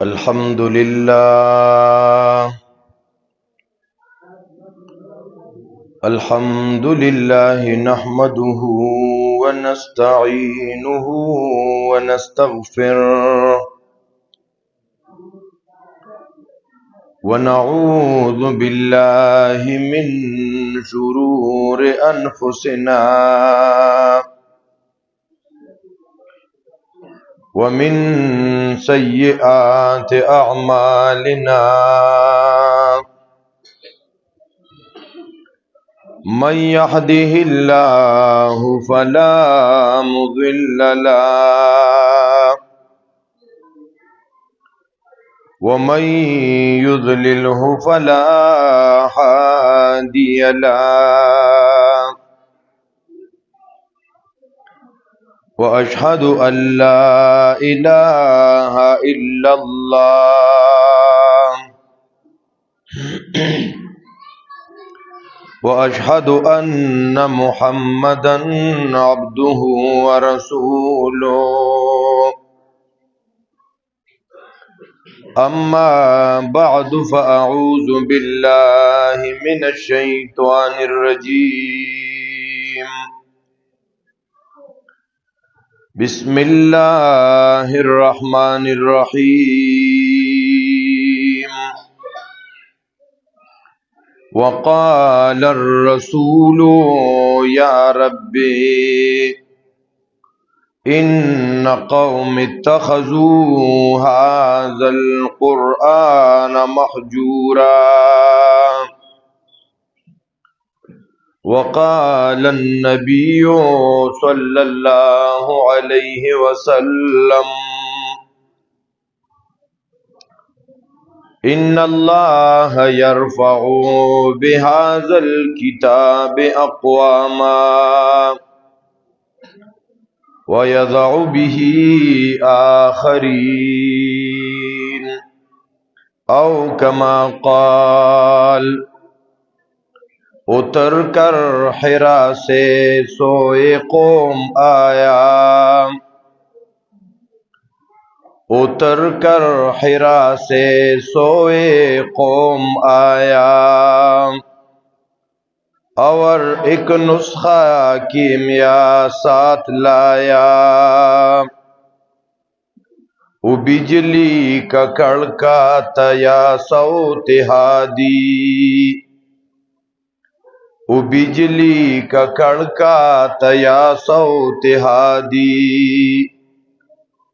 الحمد لله نحمده ونستعينه ونستغفره ونعوذ بالله من شرور أنفسنا ومن سيئات أعمالنا من يهده الله فلا مضل له ومن يضلله فلا هادي له وأشهد أن لا إله إلا الله وأشهد أن محمدا عبده ورسوله أما بعد فأعوذ بالله من الشيطان الرجيم بسم الله الرحمن الرحيم وقال الرسول يا ربي إن قوم اتخذوا هذا القرآن مهجورا وقال النبي صلى الله عليه وسلم إن الله يرفع بهذا الكتاب أقواما ويضع به آخرين أو كما قال उतर कर हिरा से सोए कौम आया उतर कर हिरा से सोए कौम आया और एक नुस्खा कीमिया साथ लाया वो बिजली का कड़का तया सौतिहादी वो बिजली का कड़का तया सौतिहादी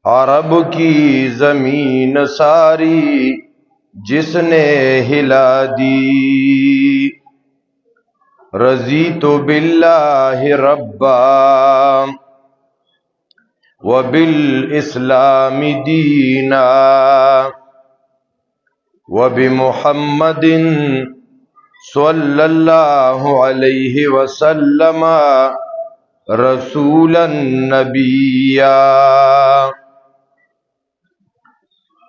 अरब की जमीन सारी जिसने हिला दी रजी तो बिल्लाहि रब्बा व बिल इस्लामी दीना व बि मुहम्मदिन सल्लल्लाहु अलैहि वसल्लम रसूलन नबिया।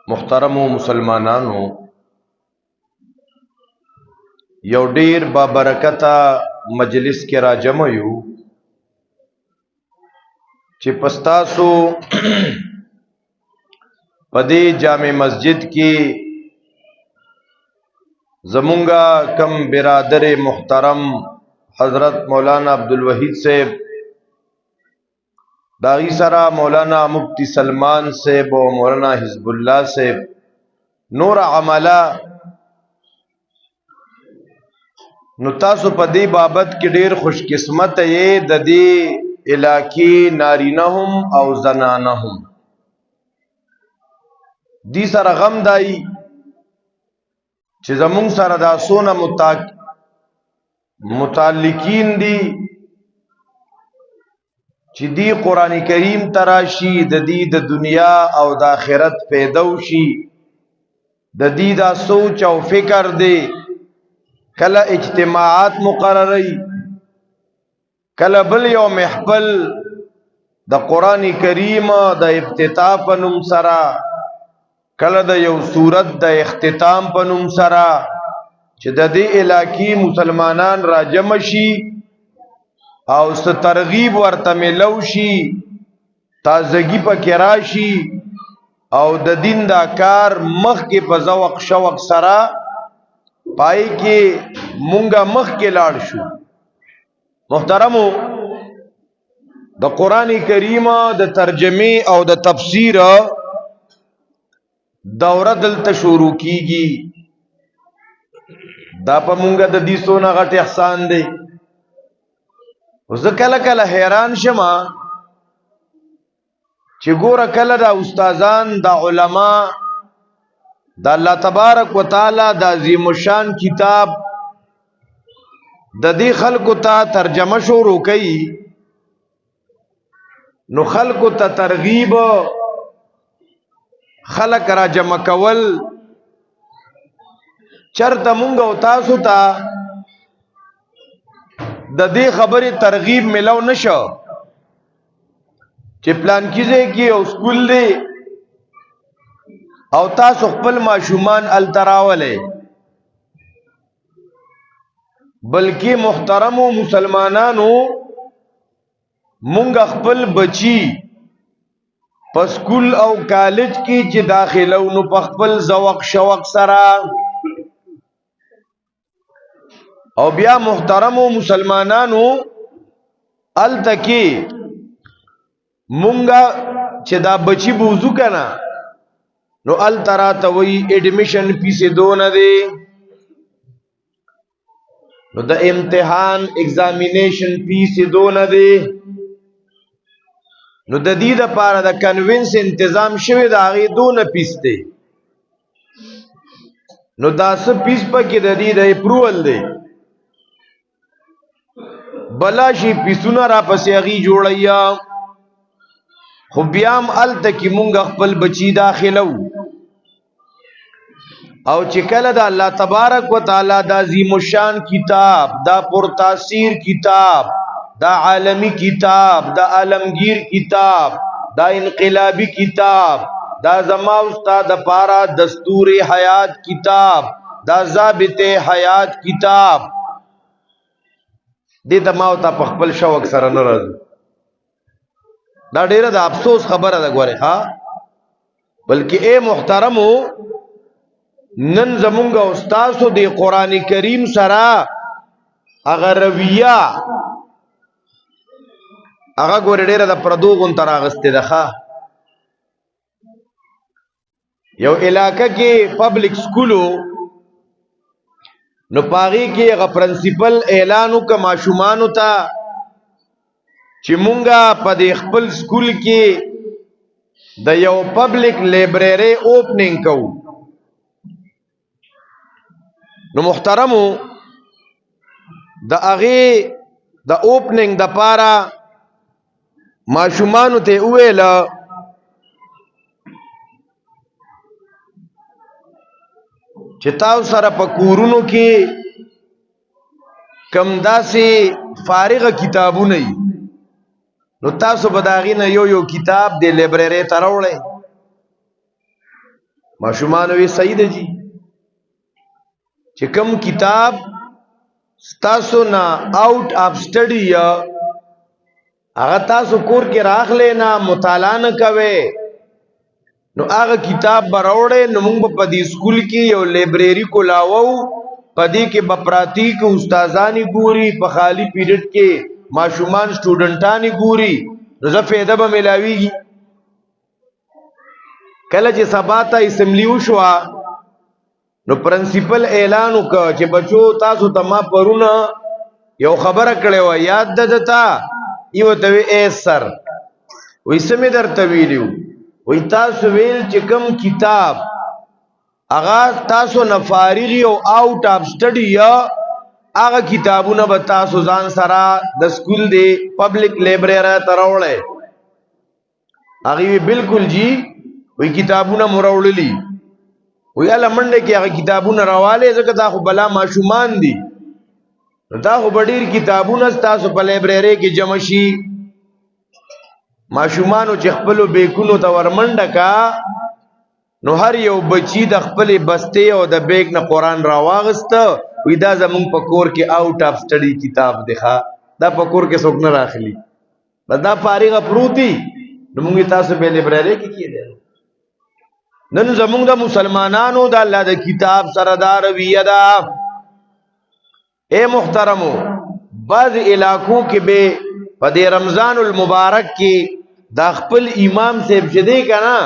मुहतरमो मुसलमानानो, यौ ढेर बाबरकता मजलिस के राजम यू चे पस्तासो पदे जामे मस्जिद की जमुंगा कम बिरादर मुहतरम हजरत मौलाना अब्दुल वहीद सेब दागी सरा मौलाना मुफ्ती सलमान सेब और मौलाना हिजबुल्ला सेब नूर अमला नुतासु पदी बाबत की ढेर खुशकिस्मत ये ददी इलाकी नारीनहुम और जनानहुम दी सर गम दाई चे ज़मुंग सर दा सोना मुतालिकीन दी चे दी कुरान करीम तराशी ददी द दुनिया और द आखिरत पैदौशी ददी दा सोच और फिकर दे कला इज्तिमाआत मुकर्ररी कला बल यो महफल द कुरान करीम द इफ्तिताह पनुम सरा कला द यौ सूरत द इख्तिताम पनुम सरा चे ददी इलाकी मुसलमानान राजमशी और उस तरगीब वर्त मिलौशी ताजगी पर किराशी او د دین دا کار مخ کې په ذوق شوق سره پای کې مونږه مخ کې لاړ شو. محترمو، د قران کریم د ترجمه او د تفسیر دوره دلته شروع کیږي. دا په مونږه د دې سونه غټ احسان دی. زه کله کله حیران شمه چې ګوره کله دا استادان دا علما دا الله تبارک وتعالى دا عظیم الشان کتاب د دې خلکو ته ترجمه شروع کوي، نو خلکو ته ترغیب خلق را جمع کول چرته مونږ او تاسو ته د دې خبرې ترغیب ملو نشو چې پلان کیږي کې او سکول دی او تاسو خپل ماشومان التراولې، بلکې محترمو مسلمانانو مونږ خپل بچی په سکول او کالج کې چې داخلو نو په خپل ذوق شوق سره، او بیا محترمو مسلمانانو التکی مونږه چې دا بچی بوزو کنه نو الترا ته وی ایڈمیشن پیسې دونه دی، نو د امتحان ایگزامینیشن پیسې دونه دی، نو د دې لپاره د کنوینس تنظیم شوی دا غي دونه پیس دی، نو دا څه پیس پکې د دې د اپروول دی، بلا شي پیسونه را پسې غي جوړیا. خو بیام التکی مونږ خپل بچی داخلو او چې کله دا الله تبارک وتعالى دا عظیم الشان کتاب، دا پرتاثیر کتاب، دا عالمی کتاب، دا عالمگیر کتاب، دا انقلابی کتاب، دا زما استاد پارا دستور حیات کتاب، دا ضابط حیات کتاب، دې ته ما او تا په خپل شوق سره نه راځي. دا ډیره د افسوس خبره ده ګوره ها، بلکې اے محترمو نن زمونږ استادو د قران کریم سره هغه رویه هغه ګوره ډیره د پردوغون تر اغسته ده. یو علاقه کې پبلک سکولو نو پاغي کې هغه پرنسپل اعلان وکړ ماشومان ته چې مونږه په دې خپل سکول کې د یو پبلک لایبرری اوپننګ کوو. نو محترمو د هغه د اوپننګ د پاره ماشومان ته ویل چې تاسو سره په کورونو کې کم داسې فارغ کتابونه ای نو تاسو به داغې نه یو کتاب د لایبرری ته راوړئ. ماشومان وی صحیح ده جی، چې کم کتاب تاسو نه آؤٹ آف سټډي هغه تاسو کور کې راخلې نه مطالعه نه کوئ نو هغه کتاب براوړې نو موږ په دې سکول کې یو لایبرری کولاوو، په دې کې بپراتی کې استادانی ګوري، په خالی پیریډ کې ماشومان سټوډنټانی ګوري، نو زه فایده به ملاویږي. کله چې سبا ته اسمبلی وشو نو پرنسپل اعلان وکړ چې بچو تاسو ته ما پرونه یو خبره کړې و یاد ده دتا یو ته اے سر وې سمې درته ویلو وې تاسو ویل چې کوم کتاب هغه تاسو نه فارغ او آؤٹ اف سټډي هغه کتابونه به تاسو ځان سره د سکول دی پبلک لایبرری ته راوړئ. هغه بالکل جی وې کتابونه مروړلي وی الله منډه کې هغه کتابونه راواله ځکه دا خو بلا ماشومان دي، دا خو ډیر کتابونه تاسو په لایبرری کې جمع شي. ماشومانو چې خپل بیکونو ته ورمنډه کا نو هر یو بچی د خپل بسته او د بیگ نه قران راواغسته وی دا زمون په کور کې آؤٹ اف سټډي کتاب دی ښا، دا په کور کې څوک نه راخلی، دا فارغه پروتي نو موږ تاسو په لایبرری کې کیږي. نن زمونږ د مسلمانانو د الله د کتاب سره دا رویه ده. اے محترمو، بعض علاقوں کې به په دې رمضان المبارک کې دا خپل امام صاحب چې دی کنه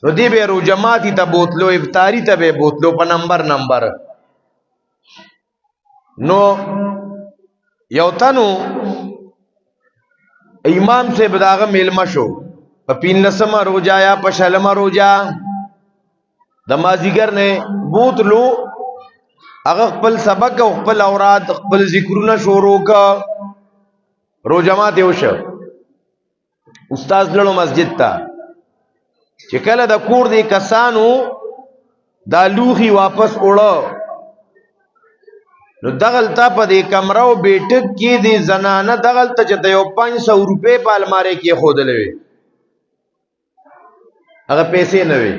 نو دی به رو جماعتي ته بوتلو، افطاری ته به بوتلو په نمبر نو یو تنو امام صاحب داغه میلمه شو په 15مه روزه یا په 16مه روزه د مازیګر نه بوتلو، هغه خپل سبق او خپل اوراد خپل ذکرونه شروع کا، رو جماعت یو شو. استاد لړو مسجد ته چې کله د کور دی کسانو دا لوخي واپس وړو نو دغلته په دې کمره او بیٹک کې دی زنانه دغلته چې د یو 500 روپے په الماری کې خودلې وي، هغه پیسې نه وي.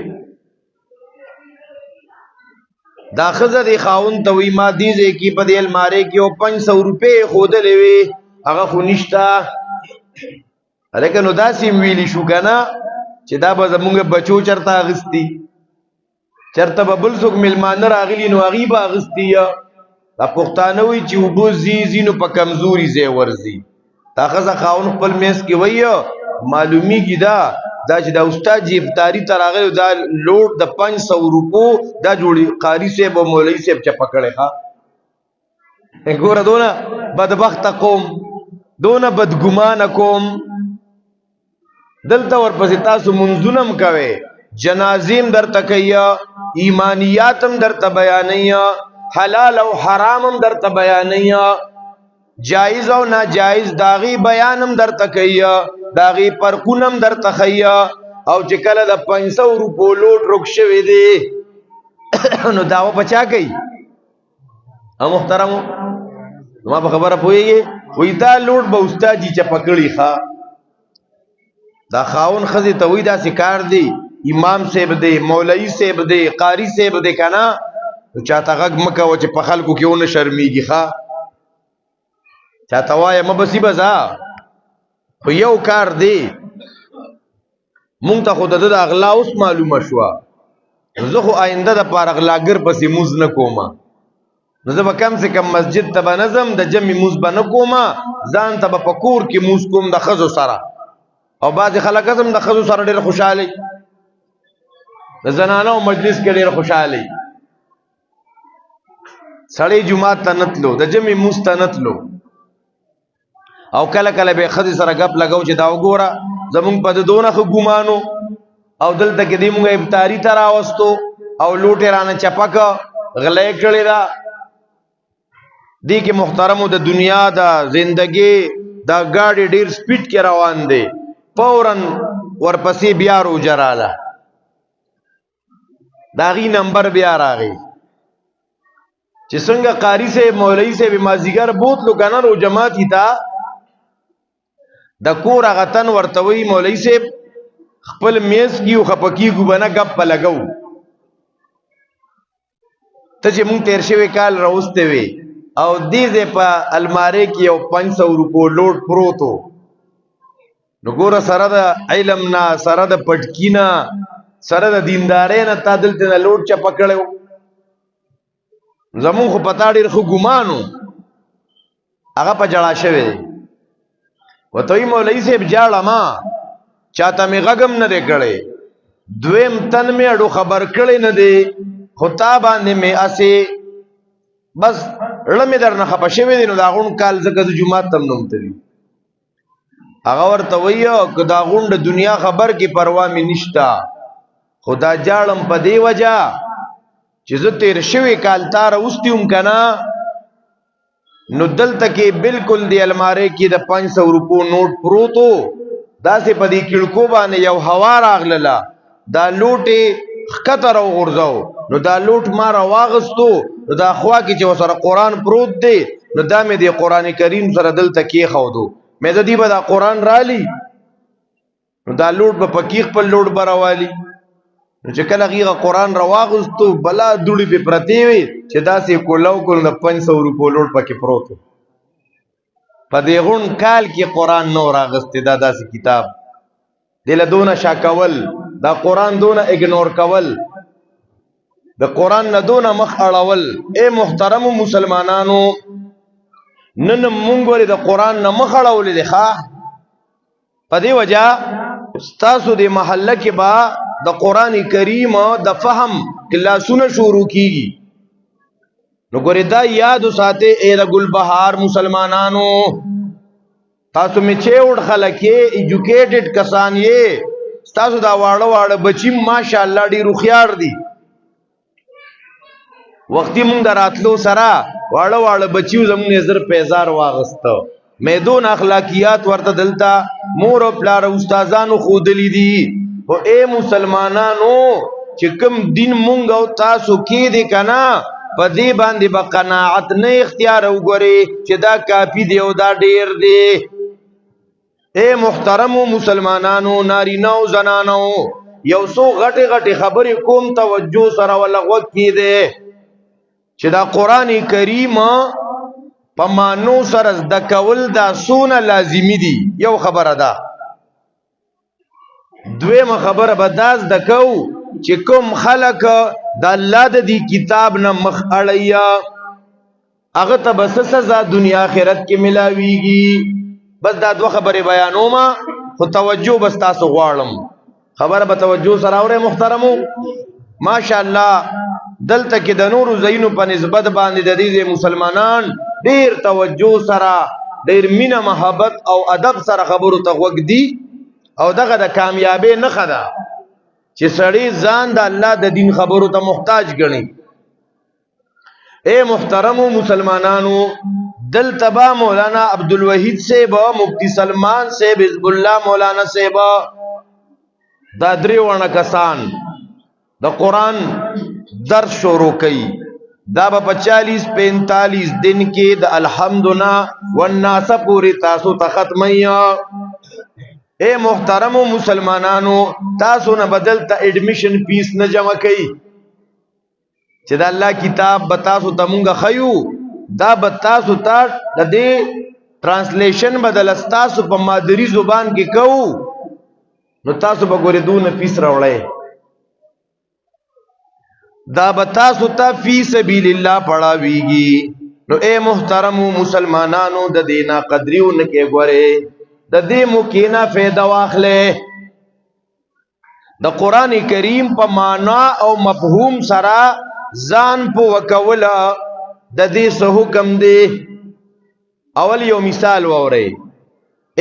دا خزه دی خاون ته وی ما دې کې په دې الماری کې او 500 روپے خودلې وي، هغه خو نشتا. لیکن نو داسې ویلی شو کنه چې دا به زمونږ بچو چرته اغستی، چرته به بل څوک میلمانه راغلی نو هغې به اغستی. دا پښتانه وایي چې اوبه ځي نو په کمزوري ځای ورځي. دا ښځه خاون خپل میز کې وایي معلومیږي دا چې دا استاد چې افطاري ته راغلی دا لوډ د 500 روپو دا جوړي قاري صاحب او مولوي صاحب چپه کړی. ښه ګوره دونه بدبخته قوم، دونه بدګمانه قوم. دلته ورپسې تاسو منځونه هم کوئ، جنازې هم درته کوي، ایمانیات هم درته بیانوي، حلال او حرام هم درته بیانوي، جایز او ناجایز داغي بیان هم درته کوي، داغي فرقونه هم درته ښیي. او چې کله د 500 روپو لوټ رک شوی دی نو دعوه په چا کوي؟ محترمو ما په خبره پوهېږي، وایي دا لوټ به استاد جي چپه کړي. ښه دا خاون ښځې ته وایي داسې کار دی، امام صاحب دی، مولوي صاحب دی، قاري صاحب دی که نه نو چاته غږ مه کوه چې په خلکو کې ونه شرمېږي. ښه چاته وایه مه بسي بزه، خو یو کار دی مونږ ته خو د ده د اغلا اوس معلومه شوه، زه خو آینده دپاره اغلاګر پسې مونځ نه کومه. نو زه به کم سے کم مسجد ته به نه ځم، د جمعې مونځ به نه کومه، ځان ته به په کور کې مونځ کوم د ښځو سره. او بعضې خلک هم د ښځو سره ډېر خوشحالي، د زنانو مجلس کې ډېر خوشحالي. سړی جمعات ته نه تلو، د جمعې مونځ ته نه تلو، او کله کله به ښځې سره ګپ لګو چې دا وګوره زمونږ په د دونه ښه ګمانو او دلته کې دی مونږ افطاري ته راوستو او لوټې رانه چپه که غلی کړې ده. دې کې محترمو د دنیا د زندګۍ دا ګاډي ډېر سپیډ کې روان دی، فوراً ورپسې بیا روژه راله، د هغې نمبر بیا راغی چې څنګه قاري صاحب مولوي صاحب مازدیګر بوتلو که نه روژه ماتي ته د کور هغه تن ورته وایي مولوي صاحب خپل میز کیو خفه کیږو به نه ګپ په لګو، ته چې مونږ تیر شوی کال راوستی وې او دې ځای په المارۍ کې یو 500 روپو لوټ پروت و. نو ګوره سره د علم نه، سره د پټکي نه، سره د دیندارۍ نه تا دلته نه لوټ چپه کړی و. زمونږ خو په تا ډېر ښه ګمان و، هغه په جړا شوی دی. ورته وایي مولوي صاحب جاړه ما چاته مې غږ هم نه دی کړی، دویم تن مې اډو خبر کړی نه دی، خو تا باندې مې هسې بس زړه مې درنه خفه شوی دی. نو دا غونډ کال ځکه د جومات ته هم نه تلي. هغه ورته وایي که دا غونډ دنیا خبر کې پروا مې نشته، خو دا جاړم په دې وجه چې زه تیر شوی کال تا راوستی وم که نه نو دلته کې بالکل دی المارۍ کې د 500 روپو نوټ پروت و، داسې په دې کړکو باندې یو هوا راغلله، دا لوټ یې ښکته راوغورځو. نو دا لوټ ما راواغستو، نو دا خوا کې چې ورسره قرآن پروت دی نو دا مې د قرآن کریم سره دلته کېښودو، مې د دې به دا قرآن رالی نو دا لوټ به پکې خپل لوټ به راوالي. نو چې کله هغې قرآن راواغستو بلا دوړې پې پرتې وې چې داسې کولو کولو د 500 روپو لوټ پکې پروت و. په دې غونډ کال کې قرآن نو راغستی، دا داسې کتاب دی له دونه شا کول دا قرآن دونه اگنور کول، دا قرآن نه دونه مخ اړول. اے محترم مسلمانانو، نن مونږ ولې د قرآن نه مخ اړولې دي؟ په دې وجہ ستاسو د محله کې با د قرآن کریم د فهم کلاسونه شروع کیږي. نو ګورې دا یاد ساتئ اے د ګلبهار مسلمانانو، تاسو میچورډ خلک یې، ایجوکیټډ کسان یې، ستاسو دا واړه واړه بچی ماشاءالله ډېر هوښیار دي. وختي مونږ د راتلو سره واړه واړه بچیو زمونږ نظر پیزار واغسته. میدون اخلاقیات ورته دلته مور او پلار استادانو ښودلی دي. خو اے مسلمانانو، چې کوم دین مونږ او تاسو کې دی که نه، په دې باندې به قناعت نه اختیار وګورئ چې دا کافي دی او دا ډیر دی. اے محترمو مسلمانانو، نارینه او زنانو، یو څو غټې غټې خبرې کوم، توجه سره ولا غوږ کېدی چې دا قرآن کریم په مانو سره زده کول دا څونه لازمي دي. یو خبره ده. دویمه خبره به دا زده کوو چې کوم خلک د الله د دې کتاب نه مخ اړوي، هغه ته به څه سزا دنیا آخرت کې ملاویږي. بس دا دوه خبرې بیانوم، خو توجه بس تاسو غواړم. خبره به توجه سره اورئ محترمو. ماشاءالله دلته کې د نورو ځایونو په نسبت باندې د دې مسلمانان ډیر توجه سره، ډیر مینه محبت او ادب سره خبرو ته غوږ دي. او دغه د کامیابی نښه ده چې سړی ځان د الله د دین خبرو ته محتاج ګڼي. اے محترمو مسلمانانو، دلته به مولانا عبدالوحید صاحب، مفتی سلمان صاحب، حزب الله مولانا صاحب، دا درې وړه کسان د قرآن درس شروع کوي. دا به 40-45 دن کې د الحمدنا والناس پوری تاسو ته ختمي. اے محترمو مسلمانانو، تاسو نه بدل ته ایڈمیشن فیس نه جمع کوي چې دا الله کتاب به تاسو ته مونږ خیو، دا به تاسو ته د دې ترانسلیشن بدل تاسو په مادری زبان کې کوو، نو تاسو به ګورې دونه فیس راوړئ. دا به تاسو ته فی سبیل الله پڑھاویږي. نو اے محترمو مسلمانانو، د دې ناقدریو نه کې ګورئ، د دې مکینا فایده واخلې. د قرآن کریم په معنا او مفهوم سره ځان په وکوله د دې څه حکم دی. اول یو مثال واورئ.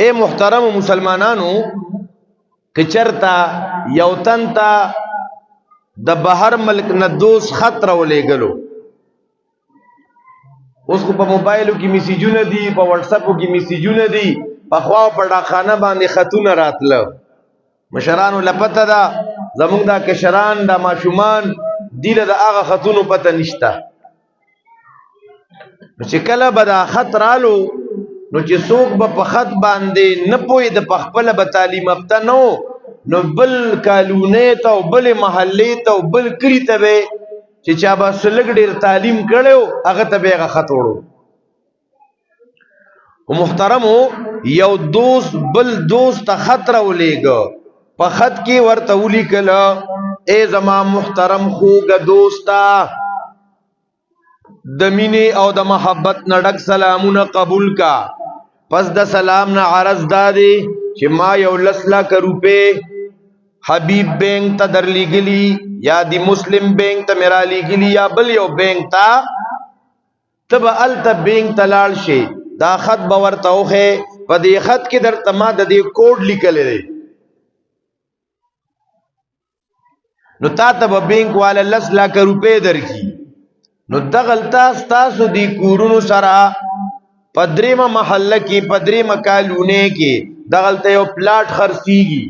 اے محترم مسلمانانو، که چرته یو تن ته د بهر ملک نه دوست خط راولېږلو، اوس خو په موبایلو کې میسیجونه دي، په واتساپو کې میسیجونه دي، پخوا په ډاکخانه باندې خطونه راتله. مشرانو له پته ده، زمونږ دا کشران دا ماشومان دی له د هغه خطونو پته نشته. نو چې کله به دا خط رالو، نو چې څوک به په خط باندې نه پوهېده، په خپله به تعلیم یافته نه و، نو بل کالونې ته او بل محلې ته او بل کلي ته به چې چا به لږ ډېر تعلیم کړی و، هغه ته به یې هغه خط وړو. محترمو، یو دوست بل دوست ته خط راولېږه، په خط کې ورته ولیکله: اے زما محترم خوږه دوسته، د مینې او د محبت نه ډک سلامونه قبول کا. پس د سلام نه عرض دا دی چې ما یو 10 لکه روپۍ حبیب بینک ته درلیږلي، یا دی مسلم بینک ته مې رالیږلي، یا بل یو بینک ته. ته به هلته بینک ته لاړ شې، دا خط به ورته وښې، په دې خط کې درته ما د دې کوډ لیکلی دی. نو تا ته به بینک والا 10 لکه روپۍ درکړي. نو دغلته ستاسو دی کورونو سره په درېمه محله کې، په درېمه کالونۍ کې دغلته یو پلاټ خرڅېږي.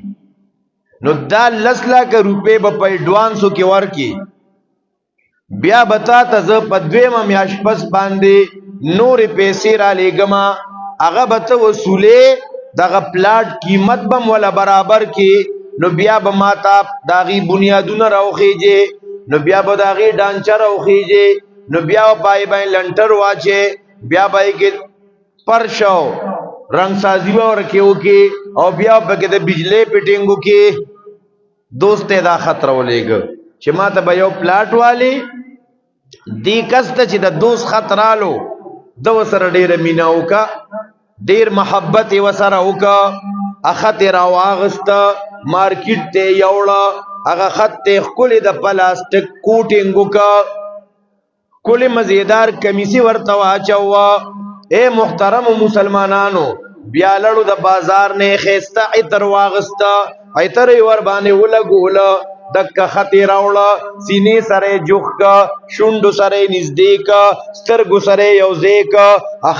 نو دا 10 لکه روپۍ به په ایډوانسو کې ورکړي. بیا به تا ته زه په دویمه میاشت پس باندې نورې پیسې رالیږمه، هغه به ته وصولې، دغه پلاټ قیمت به م وله برابر کې. نو بیا به ما ته د هغې بنیادونه راوخیږي، نو بیا به د هغې ډانچه راوخیږي، نو بیا به پای باندې لنټر واچې، بیا به یې کې فرش او رنګ سازي به ورکې وکړې، او بیا به پکې د بجلۍ فټینګ وکړې. دوست ته دا خط راولېږه چې ما ته به یو پلاټ والی دی کس ته چې د دوست خط رالو د ورسره ډېره مینه وکړه ډېر محبت یې ورسره وکړه خط یې راواغسته مارکیټ ته یې یوړه هغه خط ته یې ښکلې د پلاستیک کوټینګ وکړه ښکلې مزیدار کمیسي ورته واچوه اے محترمو مسلمانانو بیا لړو د بازار نه ښایسته عطر واغسته عطر یې ورباندې ولګوله دکه خط یې راوړه سینې سره یې جوخ که شونډو سره یې نږدې که سترګو سره یې یوځای که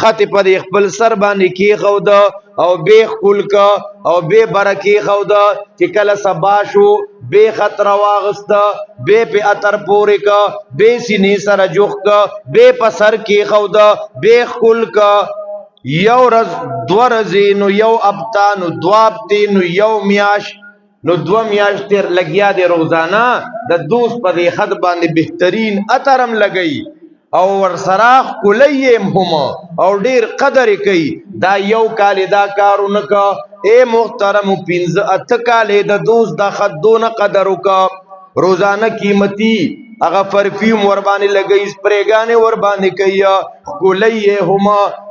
خط یې په دې خپل سر باندې کېښوده او بې ښکل که او بې بره کېښوده چې کله سبا شو بې خط راواغسته بې پې عطر پورې که بې سینې سره جوخ که بې په سر کېښوده بې ښکل که یو ورځ دوه ورځې نو یو هفته نو دوه هفتې نو یو میاشت نو 2 میاشتې لګیا دی روزانه د دوست په دې خط باندې بهترین عطر هم لګوي او ورسره ښکلی یې هم او ډېر قدر یې کوي دا یو کال یې دا کار ونه که اے محترمو 5-8 کال یې د دوست دا خط دونه قدر وکړه روزانه قیمتي هغه پرفیوم ورباندې لګوي سپریګانې ورباندې کوي ښکلی یې هم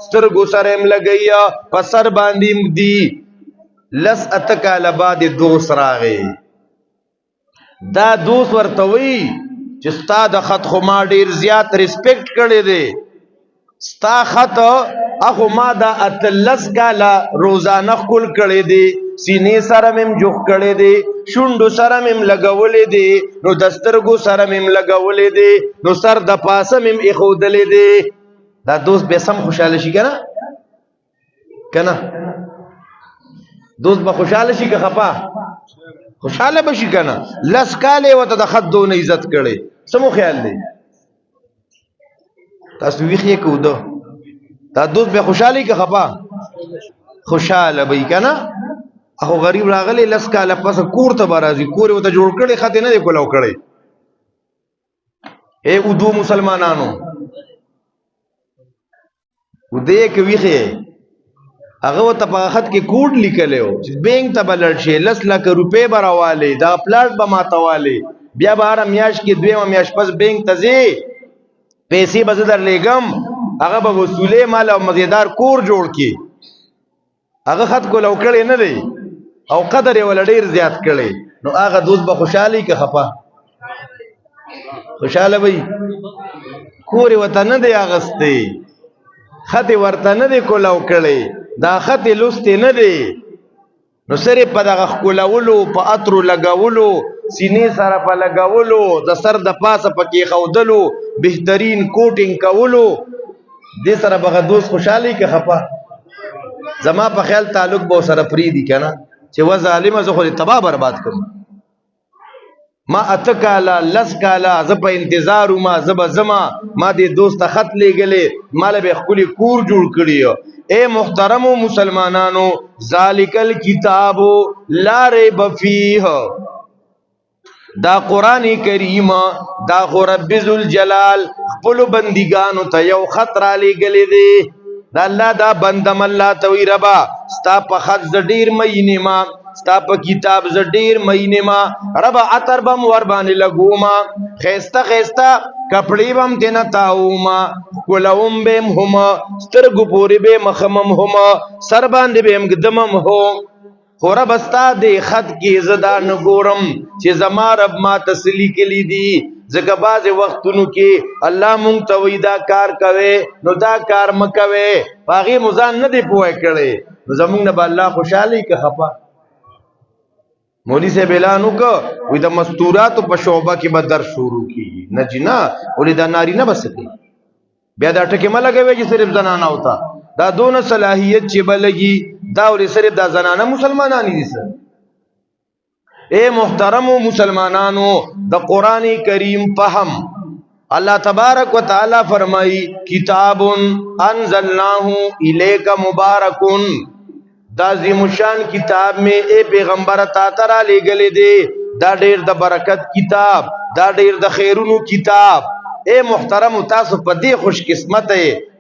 سترګو سره هم لګوي په سر باندې هم دي 10 کاله بعد دوست راغی دا دوست ورته وی چې ستا د خط خو ما ډېر زیات ریسپیکټ کړی دی ستا خط اخو ما دا 18 کاله روزانه ښکل کړی دی سینې سره مې هم جوخ کړی دی شونډو سره مې هم لګولی دی نو د سترګو سره مې هم لګولی دی نو سر د پاسه مې هم ایښودلی دی دا دوست بیا سم خوشحاله شي که نه که نه دوست به خوشحاله شي که خفه خوشحاله به شي که نه 10 کاله یې ورته د خط دونه عزت کړی څه مو خیال دی تاسو ویښ یې که وده دا دوست به خوشحاله که خفه خوشحاله به که نه اخو غریب راغلی 10 کاله پسه کور ته به راځي کور یې ورته جوړ کړی خط یې نه دی کولو کړی ای اودو مسلمانانو وده یې که ویښ یې هغه ورته په خط کې کوډ لیکلی و چې بینک ته به لاړ شي 10 لکه روپۍ به راوالې دا پلاټ به ماته والې بیا به هره میاشت کې 2 میاشت پس بینک ته ځې پیسې به زه درلېږم هغه به وصولې مال او مزیدار کور جوړ کړي هغه خط کولو کړی نه دی او قدر یې ولا ډېر زیات کړی نو هغه دوست به خوشحالي که خفه خوشحاله وي کور یې ورته نه دی اغستی خط یې ورته نه دی کولو کړی دا خط یې لوستی نه دی نو صرف په دغه ښکلولو په عطرو لګولو سینې سره په لګولو د سر د پاسه په کېښودلو بهترین کوټینګ کولو دې سره به دوست خوشحالي که خفه زما په خیال تعلق به ورسره پرېږدي که نه چې و ظالمه زه خو دې تباه برباد کړم ما 8 کاله 10 کاله زه په انتظار وم زه به ځمه ما دې دوست ته خط لېږلی ما له به یې ښکلي کور جوړ کړي اے محترمو مسلمانانو ذالک الکتاب لا ریب فیہ دا قرآن کریم دا خو رب ذوالجلال خپلو بندګانو ته یو خط را لېږلی دی دا الله دا بندم الله ته وی ربا ستا په خط زه ډېر مینې ما ستا په کتاب زه ډېر مینې ما ربا عطر به م ورباندې لګوما ښایسته ښایسته کپړې به م تېنه تاوما ښکلوم به م هم سترګو پورې به یې مخم هم سر باندې به یم ږدمم هم خو ربه ستا دې خط کې زه دا نه ګورم چې زما رب ما ته څه لیکلي دي ځکه بعضې وختونو کې الله مونږ ته وایي دا کار کوئ نو دا کار مه کوئ په هغې مو ځان نه دی پوه کړی نو زمونږ نه به الله خوشحاله که خفه مولوي صاحب اعلان وکړه وایي د مستوراتو په شعبه کې به درس شروع کېږي نه جي نه ولې دا نارینه به څه کوي بیا دا ټکې مه لګوئ چې صرف زنانو ته دا دونه صلاحیت چې به لګي دا ولې صرف دا زنانه مسلمانانی دي سر اے محترمو مسلمانانو د قرآن کریم فهم اللہ تبارک و تعالی فرمائی کتاب انزلناه الیک مبارکن دا عظیم شان کتاب میں اے پیغمبر تا ترا لے گلے دے دا ډیر د برکت کتاب دا ډیر د خیرونو کتاب اے محترم تاسو په دې خوش قسمت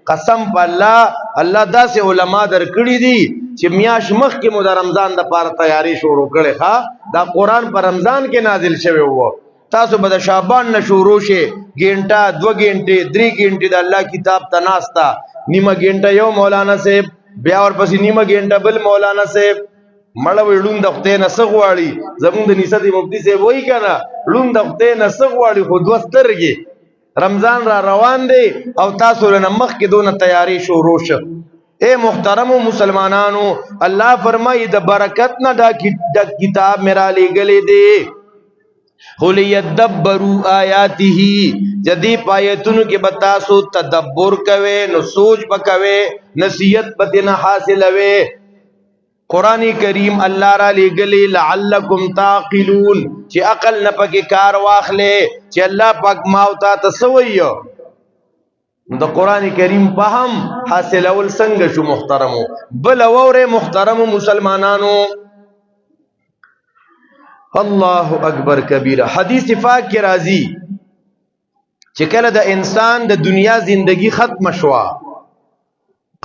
قسم په الله، الله داسې علما درکړي دي چې میاش مخکې مو د رمضان د پاره تیاری شروع کړي. ها دا قرآن په رمضان کې نازل شوی وو، تاسو به د شعبان نه شروع شي، ګنټه 2 ګنټې 3 ګنټې د الله کتاب ته ناستا، نیمه ګنټه یو مولانا صاحب، بیا ورپسې نیمه ګنټه بل مولانا صاحب. مړه وي لون د خدای نه څه غواړي، زمونږ د نصرت مفتی صاحب وایي که نه، لون د خدای نه څه غواړي خو 2 سترګې. رمضان را روان دی او تاسو له مخکې دونه تیاری شروع شه. اے محترم مسلمانانو، الله فرمایي د برکت نه دا کتاب میرا لېږلی دی. وَلِيَدَّبَّرُوا آیاته، جدی پایتونو کې به تاسو تدبر کوئ، نو سوچ به کوئ، نصیحت به ترنه حاصلوئ. قرآن کریم الله را لېږلی لعلکم تعقلون، چې عقل نه پکې کار واخلې چې الله پاک ما او تا ته څه وایي. نو د قرآن کریم فهم حاصلول څنګه شو محترمو؟ بل واورئ محترمو مسلمانانو، الله اکبر کبیره. حدیث پاک کې راځي چې کله د انسان د دنیا زندگی ختم شوا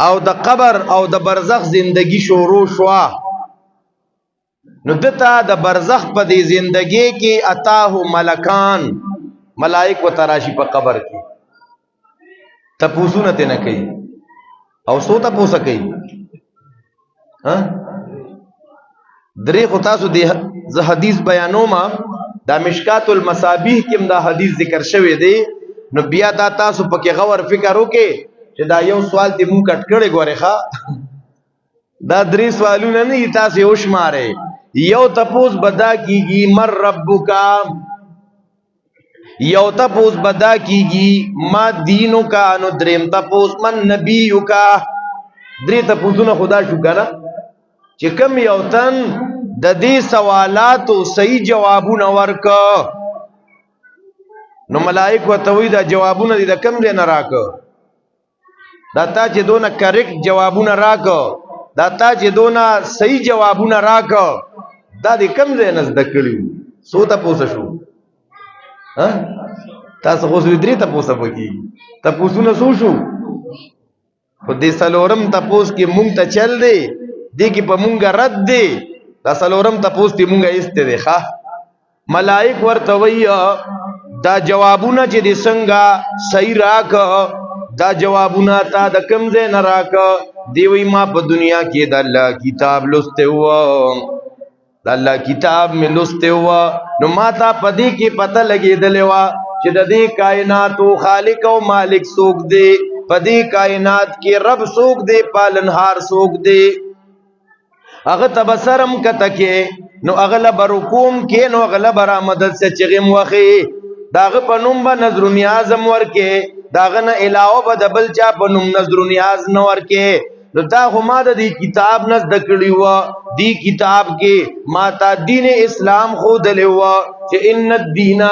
او د قبر او د برزخ زندگی شروع شوا، نو دته د برزخ په دې زندگی کې اتاه ملکان، ملائک و تراشی په قبر کې تپوسونه ته نه کوي او سو تپوسه کوي. ها درې خو تاسو دې ز حدیث بیانوم، دا مشکات المصابیح کې دا حدیث ذکر شوی دی. نو بیا دا تاسو پکې غور فکر وکړئ چې دا یو سوال دې مونږ کټ کړی ګورې ښا، دا 3 سوالونه نه دي، تاسو یې وشمارئ. یو تپوس بدا کیږي مر ربکا، یو تپوس بدا کیږي ما دینو کا، نو دریم تپوس من نبیو کا. 3 تپوسونه خدا شو کنه چې کم یو تن د دې سوالاتو صحیح جوابونه ورک، نو ملائک ورته وایي دا جوابونه دي د کم ځای نه راک، دا تا چې دونه کریکټ جوابونه راک، دا تا چې دونه صحیح جوابونه راک، دا د کم ځای نه زده کړي. څو تپوسه شو؟ تاسو خو 3 تپوسه پکې تپوسونه څو شو؟ خو دې څلورم تپوس کې مونږ ته چل دی، دې کې په مونږ رد دی. دا څلورم تپوس ته مونږه ایسته دی. ښه ملائک ورته وایي دا جوابونه چې دې څنګه صحیح راک، دا جوابونه تا د کم ځای نه راک؟ دی وایي ما په دنیا کې د الله کتاب لوستی و، د الله کتاب مې لوستی و، نو ما ته په دې کې پته لګېدلې وه چې د دې کائناتو خالق او مالک څوک دی، په دې کائنات کې رب څوک دی، پالنهار څوک دی. هغه تبصرم کته کې نو اغله برکوم کې، نو اغله برا مدد سے چغم وخی، داغه په نوم به نظر نیازم ورکه، داغه نه علاوه به د بل چا په نوم نظر نیاز نه ورکه. نو دا خو ما د دې کتاب نه زده کړي وه، دې کتاب کې ما تا دین اسلام ښودلی وه چې ان الدین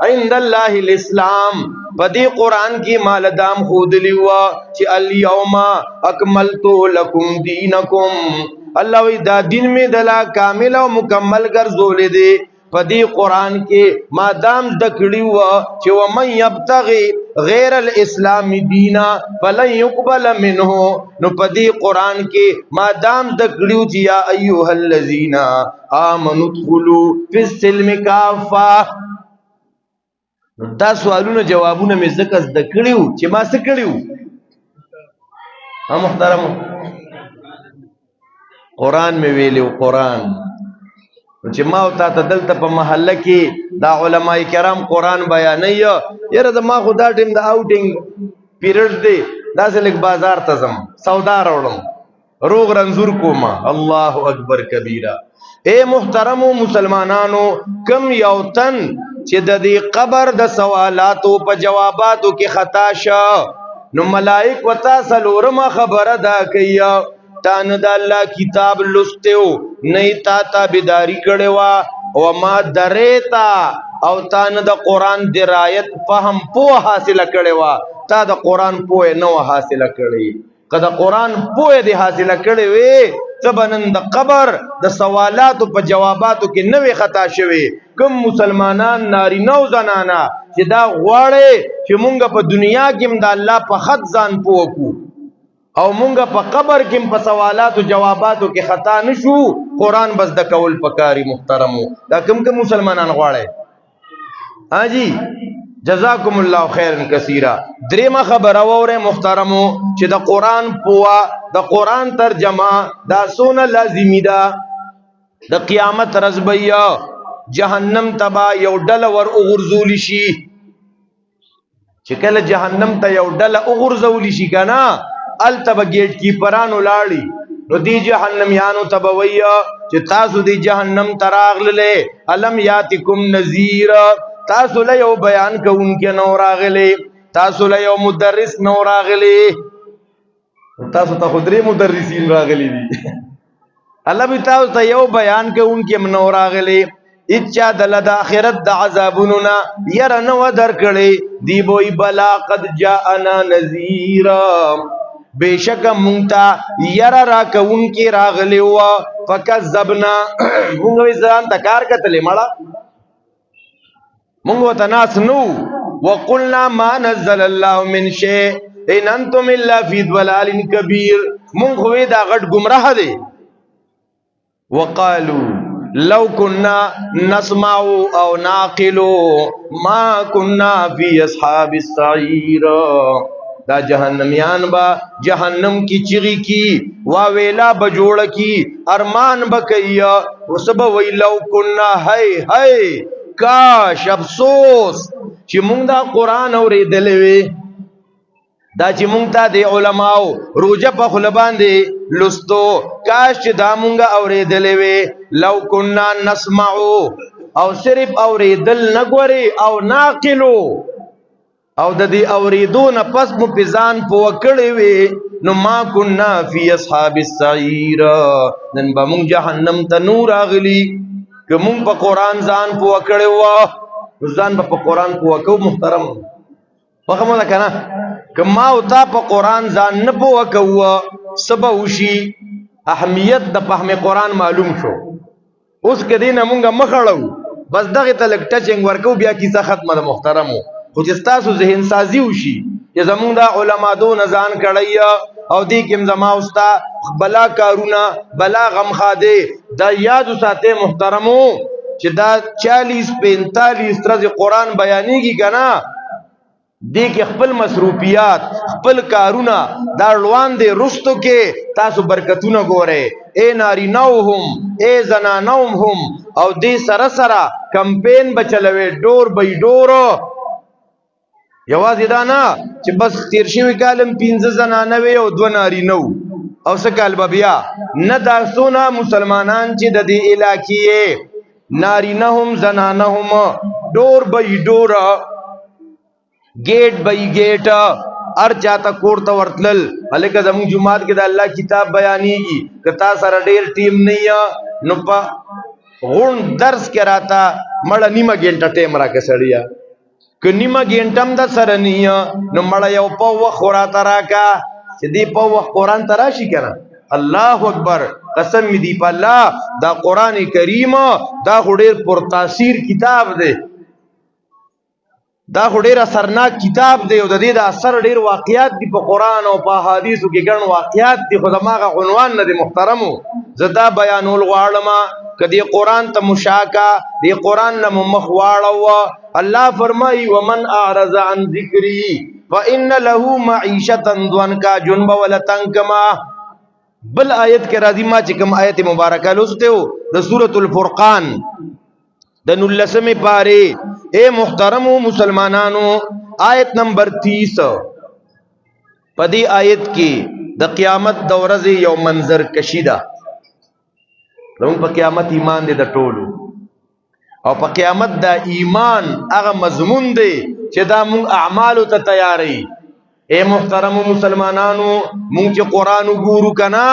عند الله الاسلام. په دې قرآن کې مال دام ښودلی وه چې الیوم اکملت لکم دینکم، الله وی دا دین میں دلا کامل او مکمل ګرځولې دی. په دې قرآن کې ما دام دکړی و چې ومن یبتغي غیر الاسلام دینا فلن يقبل منه. نو په دې قرآن کې ما دام دکړیو چې یا ایها الذین آمنوا ادخلوا فی السلم کافه. دا سوالونه جوابونه مې ځکه زده کړیو چې ما څه کړیو. محترمو قرآن میں ویلیو، قرآن چې ما او تا ته دلته په محله کې دا علماء کرام قرآن بیانوي، یاره زما خو دا ټیم د آوټینګ پیریډ دی، داسې لږ بازار ته ځم، سودا راوړم، روغ رنځور کوم. الله اکبر کبیره. اے محترمو مسلمانانو، کم یو تن چې د دې قبر د سوالاتو په جواباتو کې خطا شه، نو ملائک وتا څلورمه خبره دا کوي تا نه د الله کتاب لوستیو، نه تا تابعداري کړې وه او ما درېتا، او تا نه د قرآن درایت فهم پوه حاصله کړې وه، تا د قرآن پوه نه وه حاصله کړې. که د قرآن پوه دې حاصله کړې وې، ته به نن د قبر د سوالاتو په جواباتو کې نه وې خطا شوې. کوم مسلمانان نارینه او زنانه چې دا غواړي چې مونږ په دنیا کې هم د الله په خط ځان پوه کړو، او مونږ په قبر کې په سوالاتو جواباتو کې خطا نشو قرآن بس د کول پکاري محترمو دا کوم مسلمانان غواړي حاجی جزاکم الله خیرا کثیرا درېمه خبره وره محترمو چې د قرآن پوا د قرآن ترجمه دا سونه لازمی ده د قیامت ورځ بیا جهنم تبا یو ډله ور وغورځول شي چې کله جهنم ته یو ډله وغورځول شي کنه التب گیټ کیپرانو لاړی نو دی جهنميانو تبویا چې تاسو دی جهنم تراغلله الم یاتکم نذیر تاسو له یو بیان کوونکې نو راغلی تاسو له یو مدرس نو راغلی تاسو ته خدري مدرسین راغلی دي الله به تاسو ته یو بیان کوونکې نو راغلی اچا دل د اخرت د عذابونو نه ير نو درکړي دی بوئی بلا قد جاءنا نذیر بیشک مونتا یرا را کون کی راغلی وا فکذبنا مونږ وی ځان تکار کتلې مړه مونږ وتناس نو وقلنا ما نزل الله من شيء ان انتم الا في ضلال كبير مونږ وی دا غټ گمراه دي وقالوا لو كنا نسمع او نعقل ما كنا في اصحاب السعير دا جہنمیان با جہنم کی چغی کی واویلا بجوڑ کی ارمان بکیا وسب ویلو کننا ہے کاش افسوس چی مونگ دا قرآن اوریدلوی دا چی مونگ تا دے علماء روجہ پا خلبان دے لستو کاش چی دا مونگا اوریدلوی لو کننا نسمعو او صرف اوریدل نگوری او ناقلو او د دې اوریدون پس مو پزان په وکړې وي نو ما كنا فی اصحاب السعیر نن به مونږ جهنم ته نور اغلی که مونږ په قرآن ځان په وکړې و ځان په قرآن په وکړو محترم فهمه کنه که ما او تا په قرآن ځان نه په وکړو سبا وشي اهمیت د فهم قرآن معلوم شو اوس کدی نه مونږه مخړو بس دغه ته لک ټچنګ ورکو بیا کیسه ختمه ده محترمو خو چې تاسو ذهن سازي وشي چې زمونږ دا علما دو نزان کړی او دې کوم زما اوستا بلا کارونه بلا غمخاده دا یاد ساته محترمو چې دا 40 45 طرز قرآن بیانېږي کنه دې کې خپل مصروفیات خپل کارونه دا روان دي رستو کې تاسو برکتونه ګوره اے نارینو هم اے زنانو هم او دې سره سره کمپین بچلوي ډور بې ډور یوازې دا نه چې بس تیر شوی کالم 15 زنانه وي او 2 نارینه او څه کال به بیا نه دا څونه مسلمانان چې د دې علاقې نارینه هم زنانه هم ډور بې ډور گیټ بې گیټ هر چاته کور ته ورتلل هلکه زموږ جماعت کې د الله کتاب بیانېږي که تا سره ډېر ټیم نه نو په غون درس کې راته مړه نیمه ګنټه ټیم راکړه سړیا که نیمه ګنټم د سره نه نو مړه یو په وخت راته راکړه چې دی په وخت قرآن ته راشي که نه الله اکبر قسم می دی په الله دا قرآن کریم دا خو ډېر پرتاثیر کتاب دی دا خو ډېر اثرناک کتاب دی او د دې د اثر ډېر واقعات دي په قرآن او په احادیثو کې ګڼ واقعات دي خو دماغه عنوان نه دی محترمو زه دا بیانول غواړم که دې قرآن ته مشاکه دې قرآن نه مو مخ واړوه الله فرمایي ومن اعرض عن ذکری فإن له معیشة ضنکا جنب ولتنکما بل آیت کې راځي ما چې کوم آیت مبارکه لوسته و د سورۃ الفرقان د 19 پاره اے محترمو مسلمانانو آیت نمبر 30 پدی آیت کې د قیامت د ورځې یو منظر کشیدا زموږ په قیامت ایمان دی د ټولو او په قیامت دا ایمان هغه مضمون دی چې دا مونږ اعمالو ته تیاری اے محترمو مسلمانانو مونږ چې قرآن وګورو کنا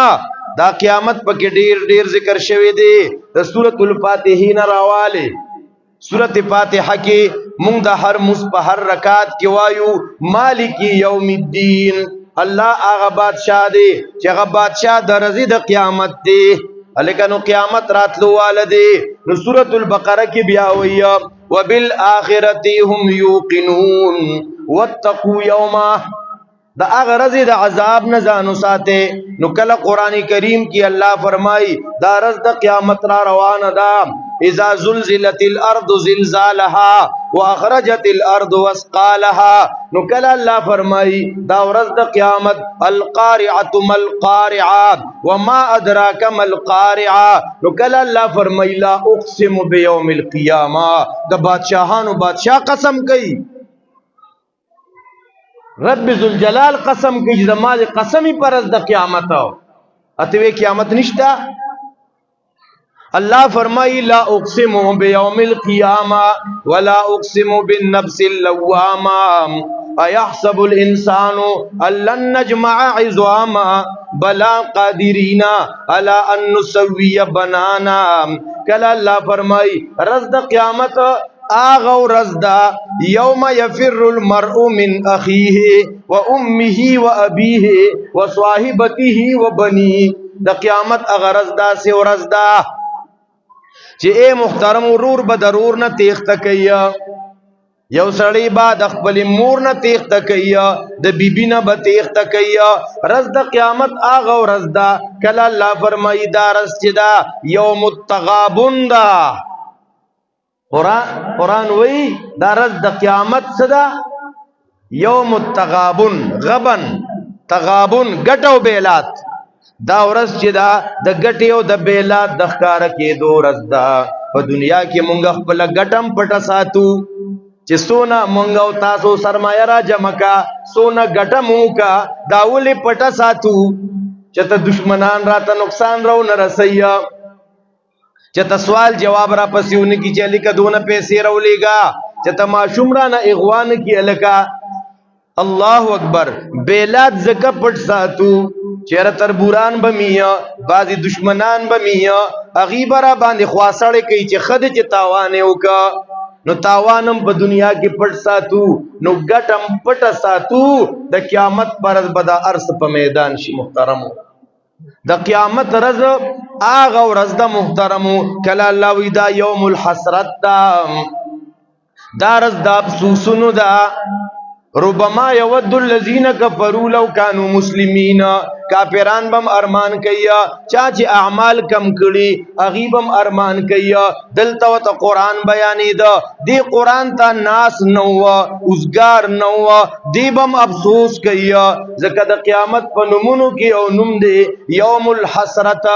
دا قیامت پکې ډیر ډیر ذکر شوی دی د سورۃ الفاتحه نه راواله سورۃ فاتحه کې مونږ د هر په هر رکعت کې وایو مالک یوم الدین الله هغه بادشاہ دی چې هغه بادشاہ د ورځې د قیامت دی الکانو قیامت راتلو والده نو سورۃ البقره کې بیا ویا وبالآخرة هم یوقنون واتقوا یوما دا هغه ورځې د عذاب نه ځان وساتئ. نو کله قرآن کریم کې الله فرمایي دا ورځ د قیامت را روانه ده. اذا زلزلت الارض زلزالها واخرجت الارض واسقالها. نو کله الله فرمایي دا ورځ د قیامت القارعه ما القارعه وما ادراك ما القارعه. نو کله الله فرمایي لا اقسم بيوم القيامه. د بادشاہانو بادشاہ قسم کوي، رب ذوالجلال قسم کوي چې زما د قسمی پرز د قیامت اتوی قیامت نشتا. اللہ فرمائی لا اقسم بیوم القیامہ ولا اقسم بالنفس اللوامہ ایحسب الانسان لن نجمع عظاما بلا قادرین علی ان نسوی بنانا. کلا اللہ فرمائی رزد قیامت آغا رزدا یوم یفر المرء من اخیه و امه و ابیه و صاحبته و بنیه. دا قیامت اغا رزدا سے و رزدا چې اے محترم ورور به ضرور نه تیښته کوي. یو سړی به د خپل مور نه تیښته کوي، د بیبي نه به تیښته کوي. رز د قیامت هغه ورځ ده کله الله فرمایي دا رز چې ده یوم التغابن ده. قرآن وایي دا رز د قیامت څه ده؟ یوم التغابن. غبن تغابن ګټ او بیلات. دا ورځ چې دا د ګټې او د بیلات د ښکاره کېدو ورځ ده. په دنیا کې مونږ خپله ګټم پټه ساتو چې څونه مونږ او تاسو سرمایه را جمع کا، څونه ګټه مو کا، دا ولې پټه ساتو چې ته دشمنان راته نقصان راو نه رسوي، چې ته سوال جواب را پسې ونه کړي چې هلکه دونه پیسې راولېږه، چې ته ماشوم رانه اغوا نه کړي هلکه. الله اکبر. بیلات ځکه پټ ساتو چیرې تربوران به میه، بعضې دشمنان به میه، هغې به را باندې خواصړې کوي چې ښه دی چې تاوان یې وکړه. نو تاوان هم په دنیا کې پټ ساتو، نو ګټ هم پټه ساتو. د قیامت پر ورځ به دا هر څه په میدان شي. محترمو د قیامت ورځ هغه ورځ ده محترمو کله الله وایي دا یوم الحسرت ده، دا ورځ د افسوسونو ده. ربما یود الذین کفروا لو کانوا مسلمین. کافران بم ارمان کوي چا چې اعمال کم کړي هغې بم ارمان کوي. دلته ورته قرآن بیانېده، دې قرآن ته ناس نه وه، اوزګار نه وه، دې بم افسوس کوي ځکه د قیامت په نومونو کې یو نوم دی یوم الحسرت.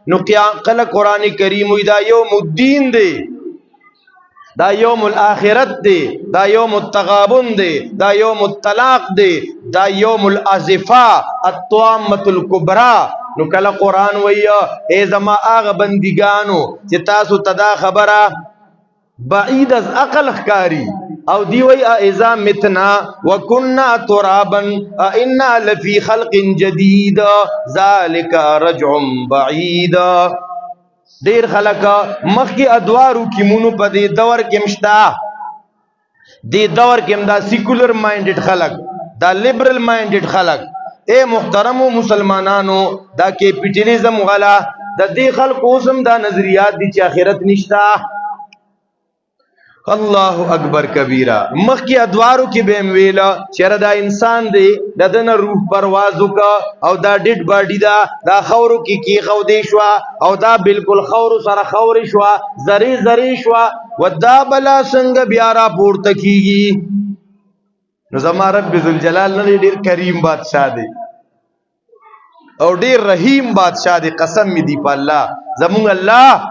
نو کله قرآن کریم وایي دا یوم الدین دی، دا یوم الاخرت دی، دا یوم التغابن دی، دا یوم الطلاق دی، دا یوم الازفا الطامة الکبرى. نو کله قرآن وایي ای زما هغه بندګانو چې تاسو ته دا خبره بعید از عقل ښکاري او دی وایي اذا متنا وکنا ترابا انا لفی خلق جدید ذلک رجع بعید. دیر خلق مخی ادوارو کی منو پا دی دور کم شتا، دی دور کم دا سیکولر مائنڈڈ خلق، دا لیبرل مائنڈڈ خلق. اے محترم و مسلمانانو دا کیپیٹلیزم غلا دا دی خلق اوسم دا نظریات دی چی آخرت نشتا. اللہ اکبر کبیرہ. مخ کی ادوارو کی بیم ویلا چیر دا انسان دی دا دن روح پروازو کا او دا ڈیڈ باڈی دا خورو کی خو دی شوا او دا بالکل خورو سر خور شوا زری زری شوا و دا بلا سنگ بیارا پورتا کیگی. نو زما رب ذوالجلال نلی دیر کریم بادشاہ دی او دیر رحیم بادشاہ دی. قسم می دی پا اللہ زمون اللہ